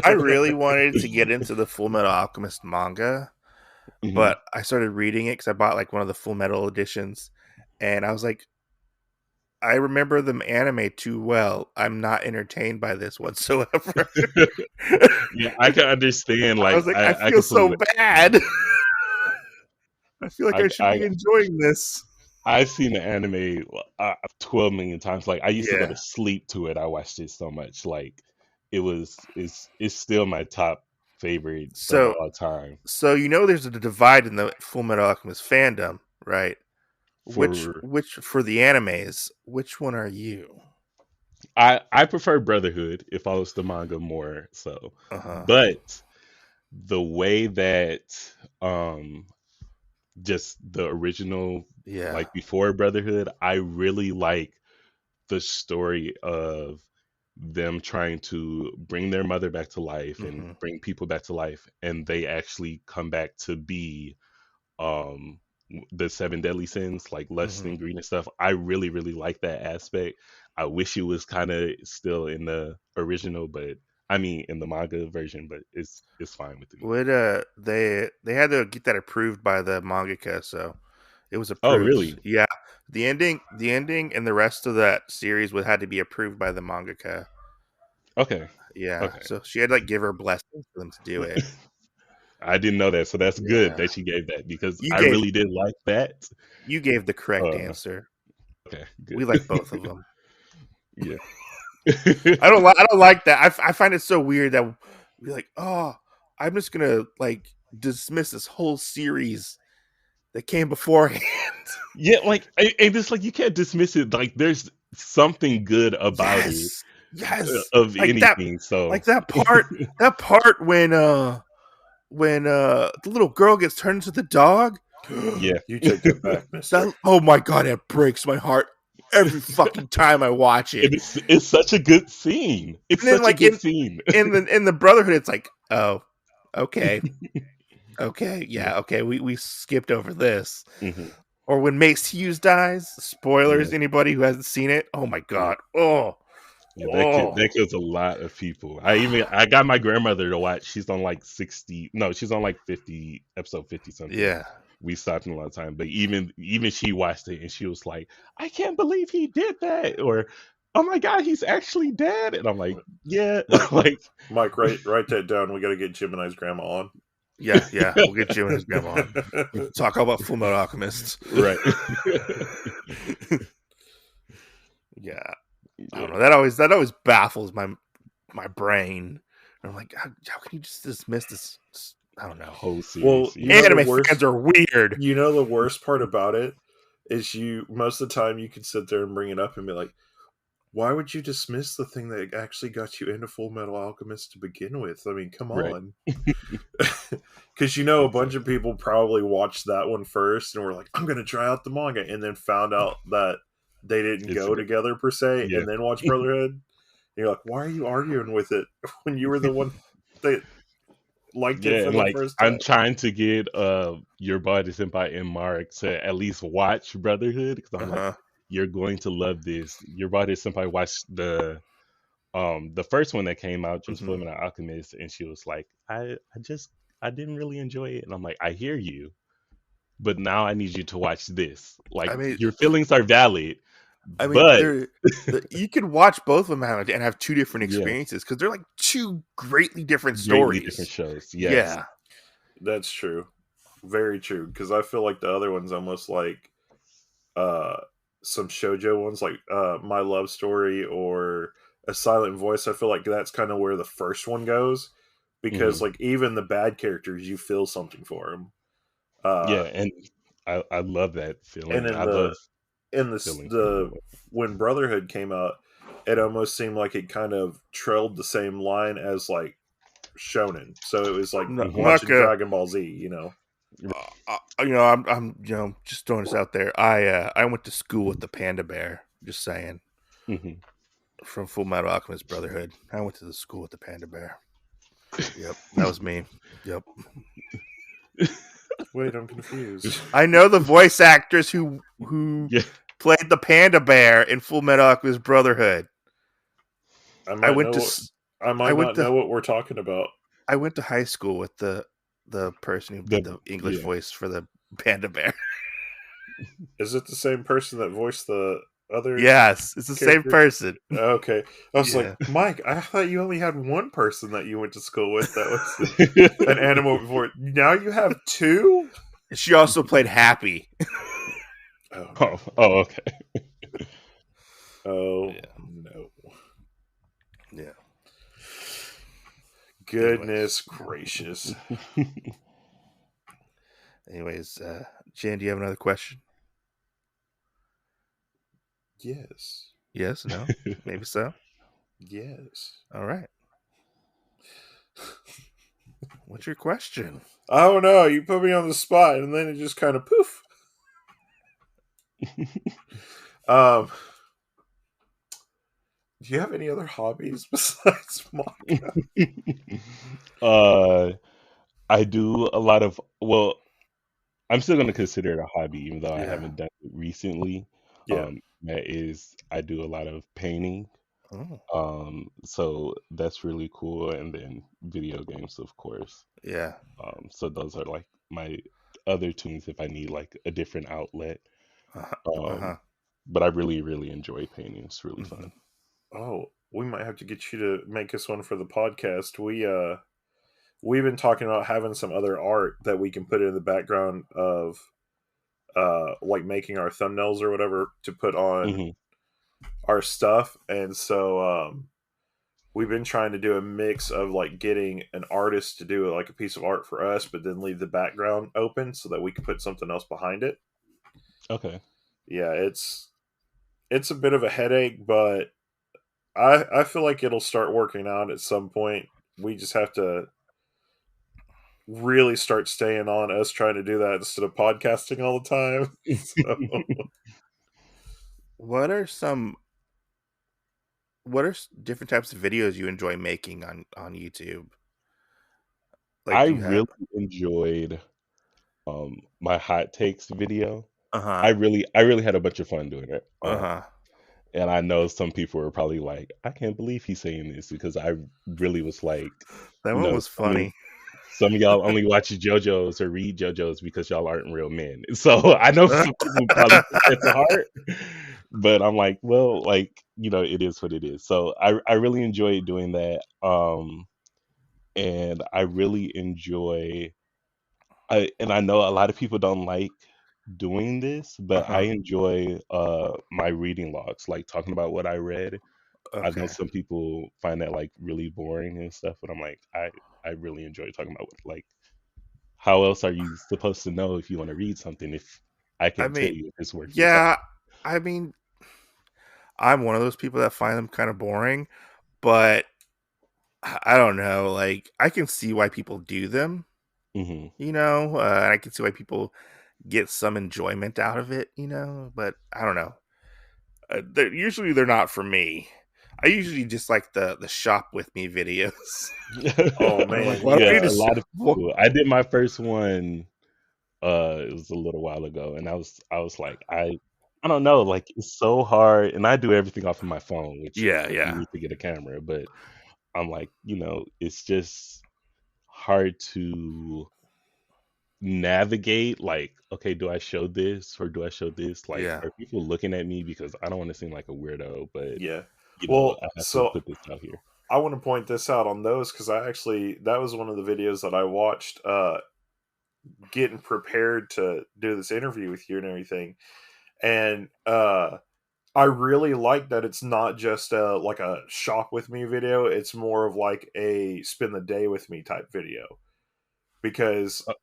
I really wanted to get into the Full Metal Alchemist manga, Mhm. but I started reading it because I bought like one of the Full Metal editions, and I was like, I remember the anime too well. I'm not entertained by this whatsoever. Yeah, I can understand. Like I was like, I feel can so believe it. bad. I feel like I should I- be enjoying this. I've seen the anime 12 million times. Like I used to go Yeah. to sleep to it. I watched it so much. Like it's still my top favorite So- of all time. So there's a divide in the Full Metal Alchemist fandom, right? Which for the animes, which one are you? I prefer Brotherhood. It follows the manga more so. Uh-huh. But the way that just the original, Yeah. like before Brotherhood, I really like the story of them trying to bring their mother back to life Mhm. and bring people back to life, and they actually come back to be the 7 deadly sins, like lust and greed and stuff. I really like that aspect. I wish it was kind of still in the original, but I mean in the manga version, but it's fine with me. Would they had to get that approved by the mangaka, so it was approved. Oh, really? Yeah. The ending and the rest of that series had to be approved by the mangaka. Okay. Yeah. Okay. So she had to like give her blessing for them to do it. I didn't know that, so that's Yeah. good that she gave that because You I gave- really did like that. You gave the correct answer. Okay, good. We like both of them. Yeah. I don't like that. I find it so weird that we're like, oh, I'm just gonna like dismiss this whole series that came beforehand. Yeah, like, and it's like you can't dismiss it. Like, there's something good about it Yes, of like anything. So, that part when the little girl gets turned into the dog. yeah, You take that back, mister. Oh my god, it breaks my heart every fucking time I watch it. it's such a good scene. It's And then, such like, a good scene. in the Brotherhood, it's like, oh, okay, yeah, okay, we skipped over this. Mhm. Or when Mace Hughes dies, spoilers, Yeah. anybody who hasn't seen it, oh my god, oh. Yeah, that kills a lot of people. I got my grandmother to watch. She's on like 60. No, she's on like 50, episode 50 something. Yeah. We stopped in a lot of time, but even she watched it and she was like, "I can't believe he did that," or "Oh my god, he's actually dead." And I'm like, "Yeah, like Mike, write that down. We got to get Gemini's grandma on. Yeah, we'll get you and his grandma on. We'll talk about Full Metal Alchemist. right." Yeah. I don't know. That always baffles my brain. And I'm like, how can you just dismiss this? I don't know. Whole series. Well, yeah. Anime fans are weird. You know, the worst part about it is most of the time you can sit there and bring it up and be like, why would you dismiss the thing that actually got you into Full Metal Alchemist to begin with? I mean, come Right. on. Because a bunch of people probably watched that one first and were like, I'm going to try out the manga, and then found out that they didn't go together per se, Yeah. and then watch Brotherhood. And you're like, why are you arguing with it when you were the one that liked it for the first time? I'm trying to get your buddy Senpai and Mark to at least watch Brotherhood, because I'm like, you're going to love this. Your buddy Senpai watched the first one that came out, just Full Metal Alchemist, and she was like, I didn't really enjoy it. And I'm like, I hear you, but now I need you to watch this. Like, I mean, your feelings are valid. I mean, but you can watch both of them and have two different experiences, because they're like two greatly different stories. Different shows. Yes. Yeah. That's true. Very true. Because I feel like the other one's almost like some shoujo ones, like My Love Story or A Silent Voice. I feel like that's kind of where the first one goes, because like even the bad characters, you feel something for them. And I love that feeling. And when Brotherhood came out, it almost seemed like it kind of trailed the same line as like shonen. So it was like watching Dragon Ball Z, I'm just throwing this out there. I went to school with the panda bear. Just saying. From Full Metal Alchemist Brotherhood, I went to the school with the panda bear. Yep, that was me. Yep. Wait, I'm confused. I know the voice actors who played the panda bear in Full Metal Alchemist Brotherhood. I might not know what we're talking about. I went to high school with the person who did the English voice for the panda bear. Is it the same person that voiced the other? Yes, it's the same person. Okay. I was like, Mike, I thought you only had one person that you went to school with that was an animal before. Now you have two? She also played Happy. Oh, okay. Oh, no. Yeah. Goodness gracious. Anyways, Jan, do you have another question? Yes. Yes? No? Maybe so? Yes. All right. What's your question? I don't know. You put me on the spot, and then it just kind of poof. Do you have any other hobbies besides manga? I do a lot of, well, I'm still going to consider it a hobby, even though I haven't done it recently. Yeah. That is, I do a lot of painting. So that's really cool. And then video games, of course. Yeah. So those are like my other tunes if I need like a different outlet. But I really, really enjoy painting. It's really fun. Oh, we might have to get you to make us one for the podcast. We've been talking about having some other art that we can put in the background of like making our thumbnails or whatever to put on our stuff, and so we've been trying to do a mix of like getting an artist to do like a piece of art for us, but then leave the background open so that we can put something else behind it. Okay. Yeah, it's a bit of a headache, but I feel like it'll start working out at some point. We just have to really start staying on us trying to do that instead of podcasting all the time. So, What are different types of videos you enjoy making on YouTube? Like, I do you have? really enjoyed my hot takes video. Uh-huh. I really had a bunch of fun doing it. Uh-huh. And I know some people were probably like, I can't believe he's saying this, because I really was like, That you one know, was funny. some of y'all only watch JoJo's or read JoJo's because y'all aren't real men. So I know some people probably took that to heart, but I'm like, well, like, you know, it is what it is. So I really enjoyed doing that. And I really enjoy, and I know a lot of people don't like doing this, but I Uh-huh. enjoy my reading logs, like talking about what I read. I know Okay. some people find that like really boring and stuff, but I'm like, I really enjoy talking about what, like, how else are you supposed to know if you want to read something if I I can't tell mean, you if it's worth your time? yeah, I mean, I'm one of those people that find them kind of boring, but I don't know. Like, I can see why people do them, Hmm. and I can see why people get some enjoyment out of it, but I don't know. Usually they're not for me. I usually just like the shop with me videos. oh I'm like, man, why do I Yeah, need to? a lot of What? people. I did my first one. It was a little while ago, and I was like, I don't know, like, it's so hard, and I do everything off of my phone, which Yeah, you yeah, need to get a camera, but I'm like, you know, it's just hard to navigate, like, okay, do I show this or do I show this? Like, yeah. are people looking at me? Because I don't want to seem like a weirdo, but yeah. you know, Well, I have to so put this out here. I want to point this out on those because that was one of the videos that I watched getting prepared to do this interview with you and everything. And I really like that it's not just like a shop with me video, it's more of like a spend the day with me type video. Because Uh,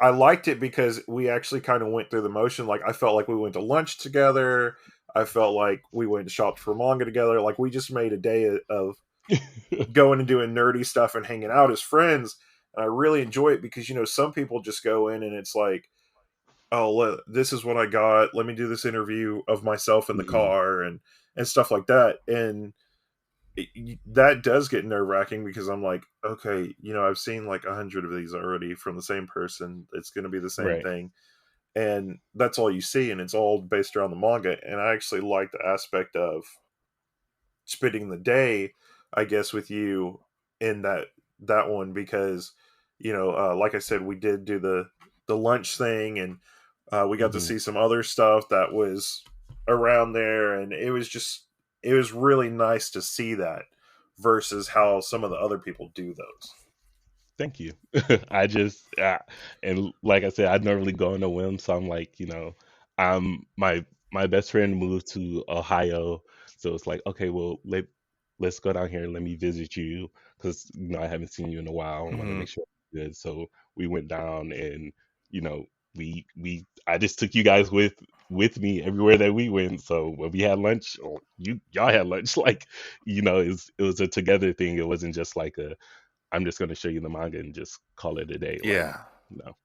I liked it because we actually kind of went through the motion. Like I felt like we went to lunch together. I felt like we went to shop for manga together. Like we just made a day of going and doing nerdy stuff and hanging out as friends. And I really enjoy it because some people just go in and it's like, oh, this is what I got. Let me do this interview of myself in the mhm. car and stuff like that. And that does get nerve wracking because I'm like, okay, I've seen like 100 of these already from the same person. It's going to be the same Right. thing, and that's all you see, and it's all based around the manga. And I actually like the aspect of spending the day, I guess, with you in that one because like I said, we did do the lunch thing, and we got to Hmm. see some other stuff that was around there, and it was really nice to see that versus how some of the other people do those. Thank you. I just, and like I said, I normally go on a whim, so I'm like, you know, my best friend moved to Ohio, so it's like, okay, well, let's go down here and let me visit you because I haven't seen you in a while. I want to Hmm. make sure you're good. So we went down, and you know, we I just took you guys with me everywhere that we went. So when we had lunch, or y'all had lunch, like, it was a together thing. It wasn't just like a, I'm just going to show you the manga and just call it a day. Like, Yeah, no.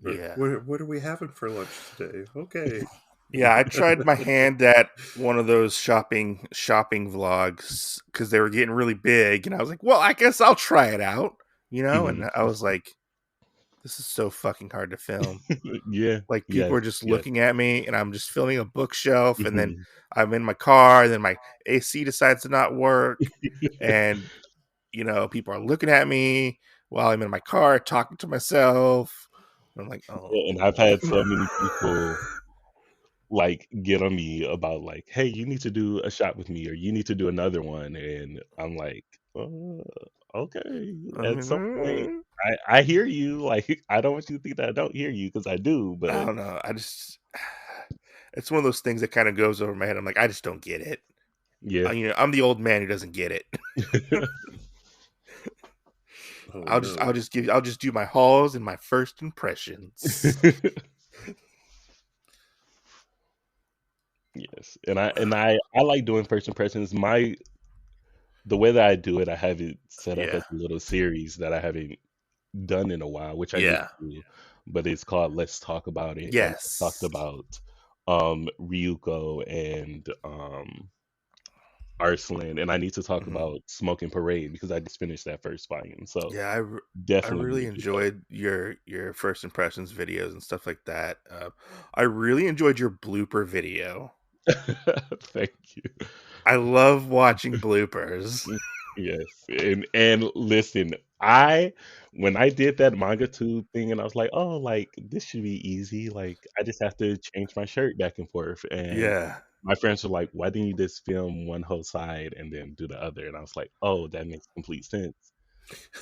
yeah, What are we having for lunch today? Okay. yeah. I tried my hand at one of those shopping vlogs because they were getting really big, and I was like, "Well, I guess I'll try it out," Mhm. And I was like, "This is so fucking hard to film." Yeah. Like people Yes. are just Yes. looking at me, and I'm just filming a bookshelf, and then Mhm. I'm in my car, and then my AC decides to not work, and people are looking at me while I'm in my car talking to myself. I'm like, Yeah, oh. and I've had so many people like get on me about like, hey, you need to do a shot with me, or you need to do another one, and I'm like, okay. At some point, I I hear you. Like, I don't want you to think that I don't hear you, because I do. But don't know. it's one of those things that kind of goes over my head. I'm like, I just don't get it. Yeah. I'm the old man who doesn't get it. Oh, I'll no. just do my hauls and my first impressions. Yes, and I like doing first impressions. The way that I do it, I have it set up Yeah. as a little series that I haven't done in a while, which I need Yeah. to do. But it's called Let's Talk About It. And I Yes. talked about Ryuko and Arslan, and I need to talk about Smoking Parade because I just finished that first volume. So Yeah, I definitely really need to do enjoyed your first impressions videos and stuff like that. I really enjoyed your blooper video. that. Thank you. I love watching bloopers. Yes, and listen, when I did that manga tube thing, and I was like, oh, like this should be easy. Like I just have to change my shirt back and forth. And Yeah. my friends were like, why didn't you just film one whole side and then do the other? And I was like, oh, that makes complete sense.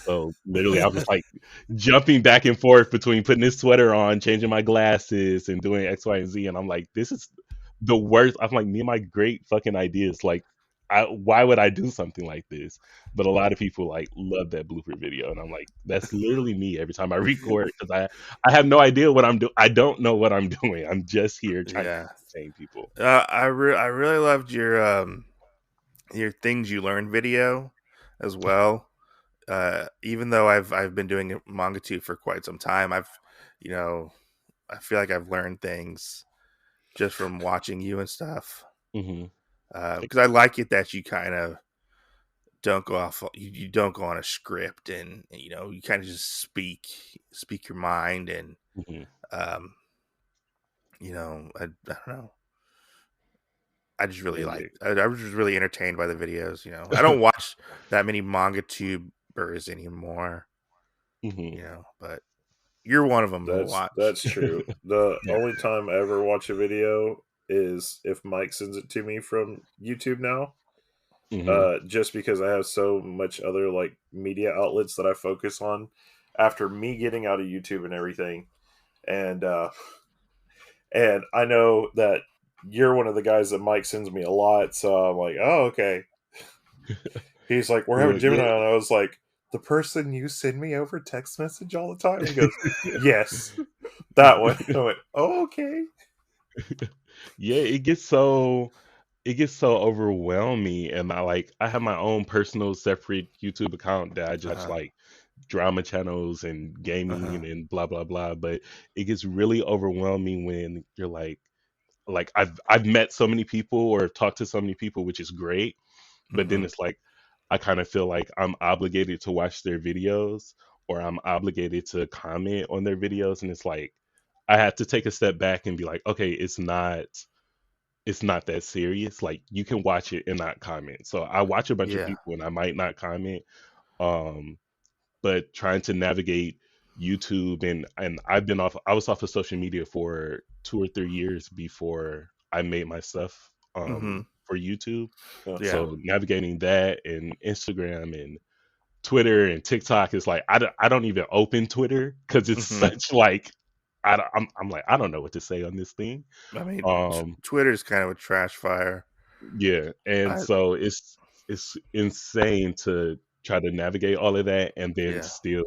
So literally, I was like jumping back and forth between putting this sweater on, changing my glasses, and doing X, Y, and Z. And I'm like, this is the worst. I'm like, me and my great fucking ideas. Like, why would I do something like this? But a lot of people like love that blooper video, and I'm like, that's literally me every time I record because I have no idea what I'm doing. I don't know what I'm doing. I'm just here trying to entertain people. I really loved your things you learn video as well. Even though I've been doing manga too for quite some time, I feel like I've learned things just from watching you and stuff. Mm-hmm. Because I like it that you kind of don't go off, you don't go on a script, and you kind of just speak your mind, and Mm-hmm. I don't know. I just really I was just really entertained by the videos. I don't watch that many manga tubers anymore. Mm-hmm. But you're one of them to watch. That's true. The Yeah. only time I ever watch a video is if Mike sends it to me from YouTube now. Mm-hmm. Just because I have so much other like media outlets that I focus on after me getting out of YouTube and everything. And I know that you're one of the guys that Mike sends me a lot, so I'm like, oh, okay. He's like, we're having Gemini on. I was like, the person you send me over text message all the time? He goes, yes, that one. I went, oh, okay. Yeah, it gets so overwhelming, and I have my own personal separate YouTube account that I just like drama channels and gaming and blah blah blah. But it gets really overwhelming when you're like I've met so many people or talked to so many people, which is great. But then it's like I kind of feel like I'm obligated to watch their videos or I'm obligated to comment on their videos, and it's like I have to take a step back and be like, okay, it's not that serious. Like you can watch it and not comment. So I watch a bunch of people and I might not comment. But trying to navigate YouTube and I was off of social media for 2 or 3 years before I made my stuff for YouTube. So navigating that and Instagram and Twitter and TikTok is like I don't even open Twitter because it's such like I'm like I don't know what to say on this thing. I mean, Twitter's kind of a trash fire. Yeah, and so it's insane to try to navigate all of that and then still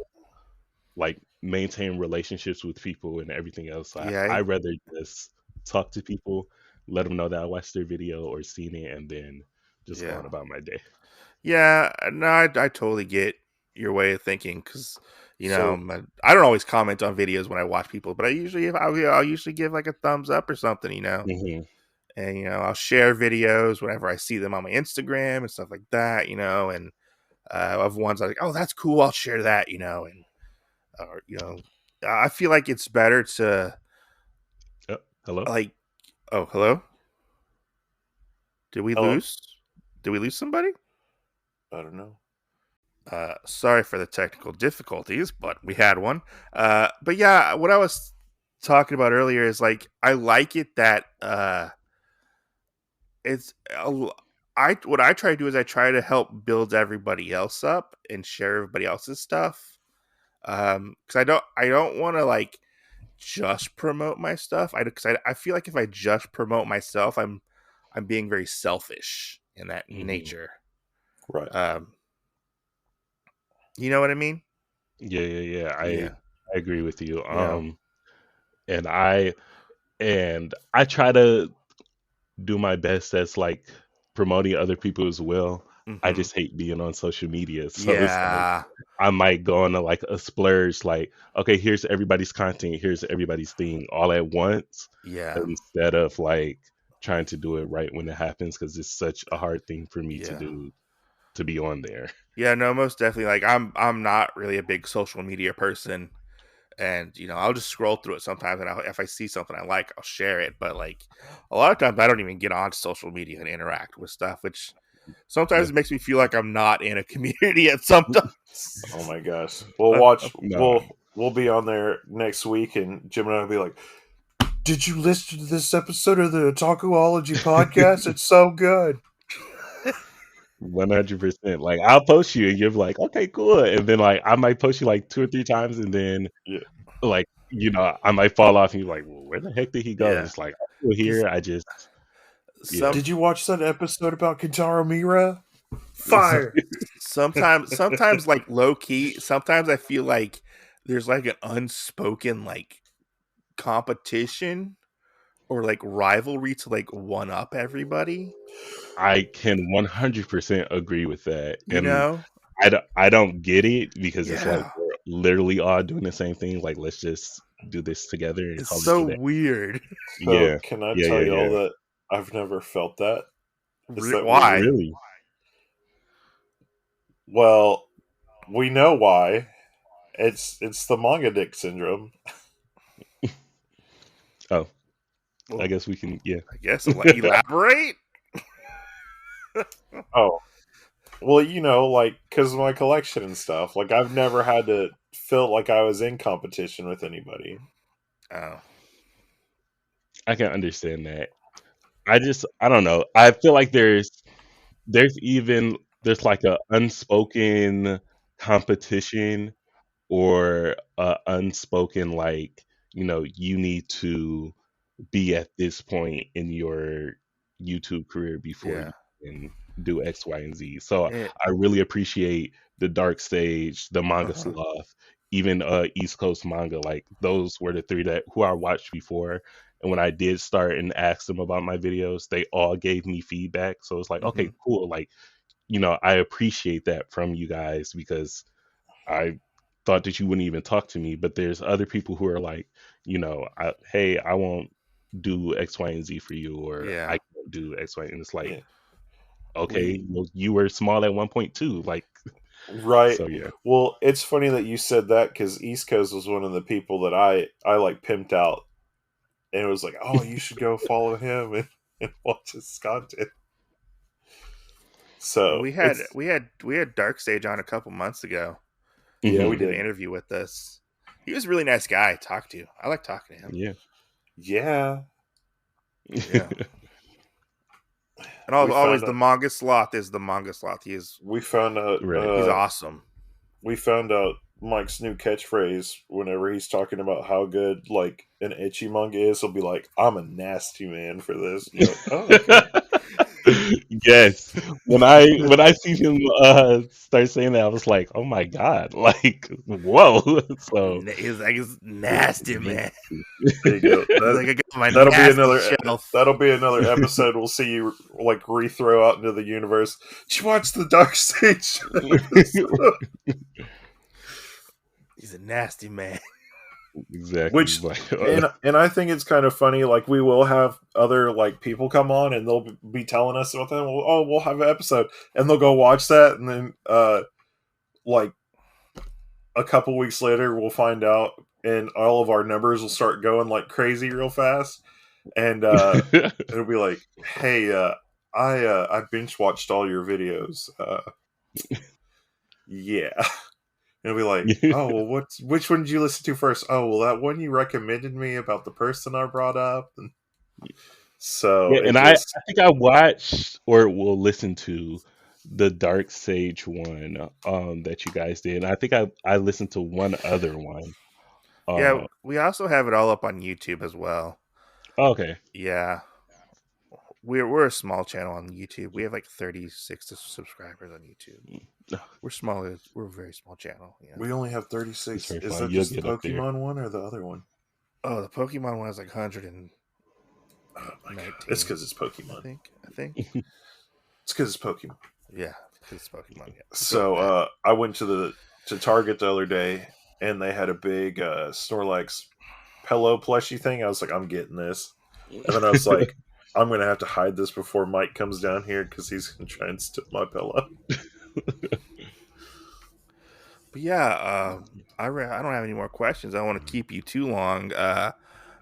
like maintain relationships with people and everything else. I rather just talk to people, let them know that I watched their video or seen it, and then just go on about my day. Yeah, no, I totally get your way of thinking because I don't always comment on videos when I watch people, but I'll usually give like a thumbs up or something, and I'll share videos whenever I see them on my Instagram and stuff like that, and of ones like, oh, that's cool, I'll share that, and I feel like it's better to hello, like, oh, hello, did we Hello? lose somebody? I don't know. Sorry for the technical difficulties, but we had one. But yeah, what I was talking about earlier is like I like it that what I try to do is I try to help build everybody else up and share everybody else's stuff. Because I don't want to like just promote my stuff. I feel like if I just promote myself, I'm being very selfish in that nature. Right. You know what I mean? Yeah. I agree with you. Yeah. And I try to do my best as like promoting other people as well. I just hate being on social media. So it's like I might go on like a splurge, like, okay, here's everybody's content, here's everybody's thing all at once. Yeah. Instead of like trying to do it right when it happens, because it's such a hard thing for me to do, to be on there. Yeah, no, most definitely. Like I'm not really a big social media person. And, you know, I'll just scroll through it sometimes. And if I see something I like, I'll share it. But, like, a lot of times I don't even get on social media and interact with stuff, which sometimes it makes me feel like I'm not in a community at sometimes. Oh, my gosh. We'll be on there next week, and Gemini will be like, did you listen to this episode of the Otakuology Podcast? It's so good. 100%. Like, I'll post you and you're like, okay, cool. And then like I might post you like 2 or 3 times, and then like, you know, I might fall off and you're like, well, where the heck did he go? And it's like, I'm still here. I just Did you watch that episode about Kentaro Miura? Fire. Sometimes like low key, sometimes I feel like there's like an unspoken like competition or like rivalry to like one up everybody. I can 100% agree with that. You know? I don't get it, because it's like we're literally all doing the same thing. Like, let's just do this together. And it's so weird. So can I tell y'all that I've never felt that? Why? Really? Well, we know why. It's the manga dick syndrome. Oh, well, I guess we can. Yeah, I guess elaborate. Oh, well, you know, like, because of my collection and stuff. Like, I've never had to feel like I was in competition with anybody. Oh, I can understand that. I don't know. I feel like there's like a unspoken competition, or a unspoken, like, you know, you need to be at this point in your YouTube career before you can do X, Y, and Z. So I really appreciate the Dark Stage, the Manga Sloth, even East Coast Manga. Like, those were the 3 who I watched before. And when I did start and ask them about my videos, they all gave me feedback. So it's like, okay, cool. Like, you know, I appreciate that from you guys, because I thought that you wouldn't even talk to me. But there's other people who are like, you know, hey, I won't do X, Y, and Z for you, or I can't do X, Y, and it's like, okay, well, you were small at 1.2, like, right. So well, it's funny that you said that, because East Coast was one of the people that I like pimped out, and it was like, oh, you should go follow him and watch his content. So we had Dark Stage on a couple months ago. Yeah, we did did an interview with us. He was a really nice guy to talk to. I like talking to him. Yeah. And always the Manga Sloth is the Manga Sloth. We found out he's awesome. We found out Mike's new catchphrase whenever he's talking about how good like an ecchi manga is. He'll be like, "I'm a nasty man for this." Like, oh, okay. Yes. When I see him start saying that, I was like, "Oh my god!" Like, whoa! So he's like, "It's nasty, man." There you go. That'll be another episode. We'll see you like rethrow out into the universe. Did you watch the Dark Stage? He's a nasty man. Exactly. And I think it's kind of funny. Like, we will have other like people come on and they'll be telling us about them. We'll have an episode, and they'll go watch that, and then like a couple weeks later, we'll find out, and all of our numbers will start going like crazy real fast, and it'll be like, "Hey, I binge watched all your videos." Yeah. And it'll be like, "Oh, well, which one did you listen to first?" "Oh, well, that one you recommended me about the person I brought up." And so, I think I watched or will listen to the Dark Sage one that you guys did. And I think I listened to one other one. Yeah, we also have it all up on YouTube as well. Okay. Yeah. We're a small channel on YouTube. We have like 36 subscribers on YouTube. We're small. We're a very small channel. Yeah. We only have 36. It's very Is fun. that You'll just the get up there. Pokemon one or the other one? Oh, the Pokemon one is like 100 and Oh my god! 19. It's because it's I Pokemon. think. It's because it's Pokemon. Yeah, because it's Pokemon. Yeah. So I went to Target the other day, and they had a big Snorlax pillow plushie thing. I was like, I'm getting this, and then I was like, I'm gonna have to hide this before Mike comes down here because he's gonna try and steal my pillow. But yeah, I don't have any more questions. I don't want to keep you too long.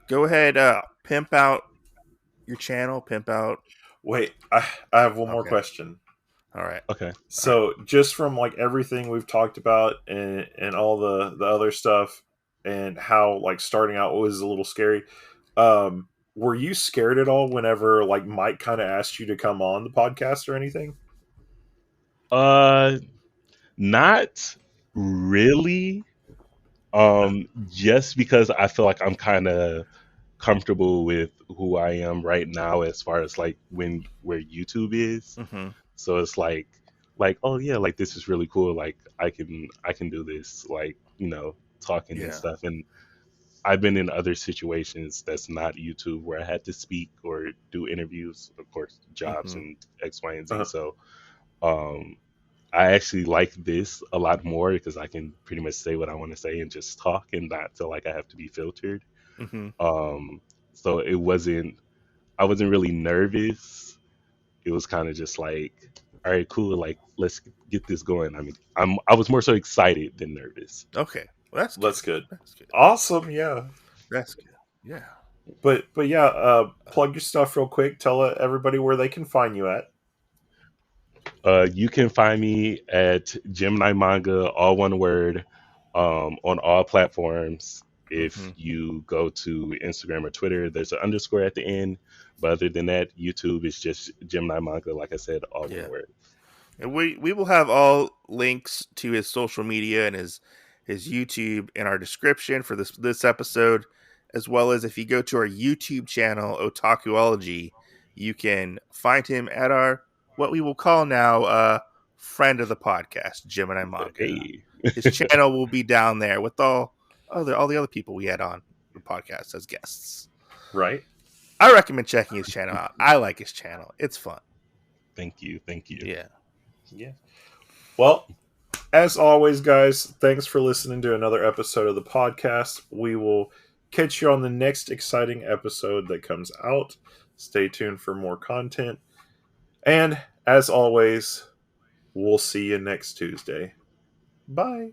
Go ahead, pimp out your channel. Pimp out. Wait, I have one more Okay. question. All right. Okay. So just from like everything we've talked about and all the other stuff and how like starting out was a little scary, were you scared at all whenever like Mike kind of asked you to come on the podcast or anything? Not really. Just because I feel like I'm kind of comfortable with who I am right now as far as like where YouTube is. Mm-hmm. So it's like oh yeah, like this is really cool. Like I can do this, like, talking and stuff. And I've been in other situations that's not YouTube where I had to speak or do interviews, of course, jobs and X, Y, and Z. Uh-huh. So I actually like this a lot more because I can pretty much say what I want to say and just talk and not feel like I have to be filtered. Mm-hmm. So I wasn't really nervous. It was kind of just like, all right, cool. Like, let's get this going. I mean, I was more so excited than nervous. Okay. Well, that's good. That's good. Awesome. Yeah. That's good. Yeah. But yeah, plug your stuff real quick. Tell everybody where they can find you at. You can find me at Gemini Manga, all one word, on all platforms. If you go to Instagram or Twitter, there's an underscore at the end. But other than that, YouTube is just Gemini Manga, like I said, all one word. And we will have all links to his social media and his YouTube in our description for this episode, as well as if you go to our YouTube channel, Otakuology, you can find him at our what we will call now friend of the podcast, Gemini Manga. Hey. His channel will be down there with all the other people we had on the podcast as guests. Right. I recommend checking his channel out. I like his channel. It's fun. Thank you. Yeah. Yeah. Well, as always, guys, thanks for listening to another episode of the podcast. We will catch you on the next exciting episode that comes out. Stay tuned for more content. And as always, we'll see you next Tuesday. Bye.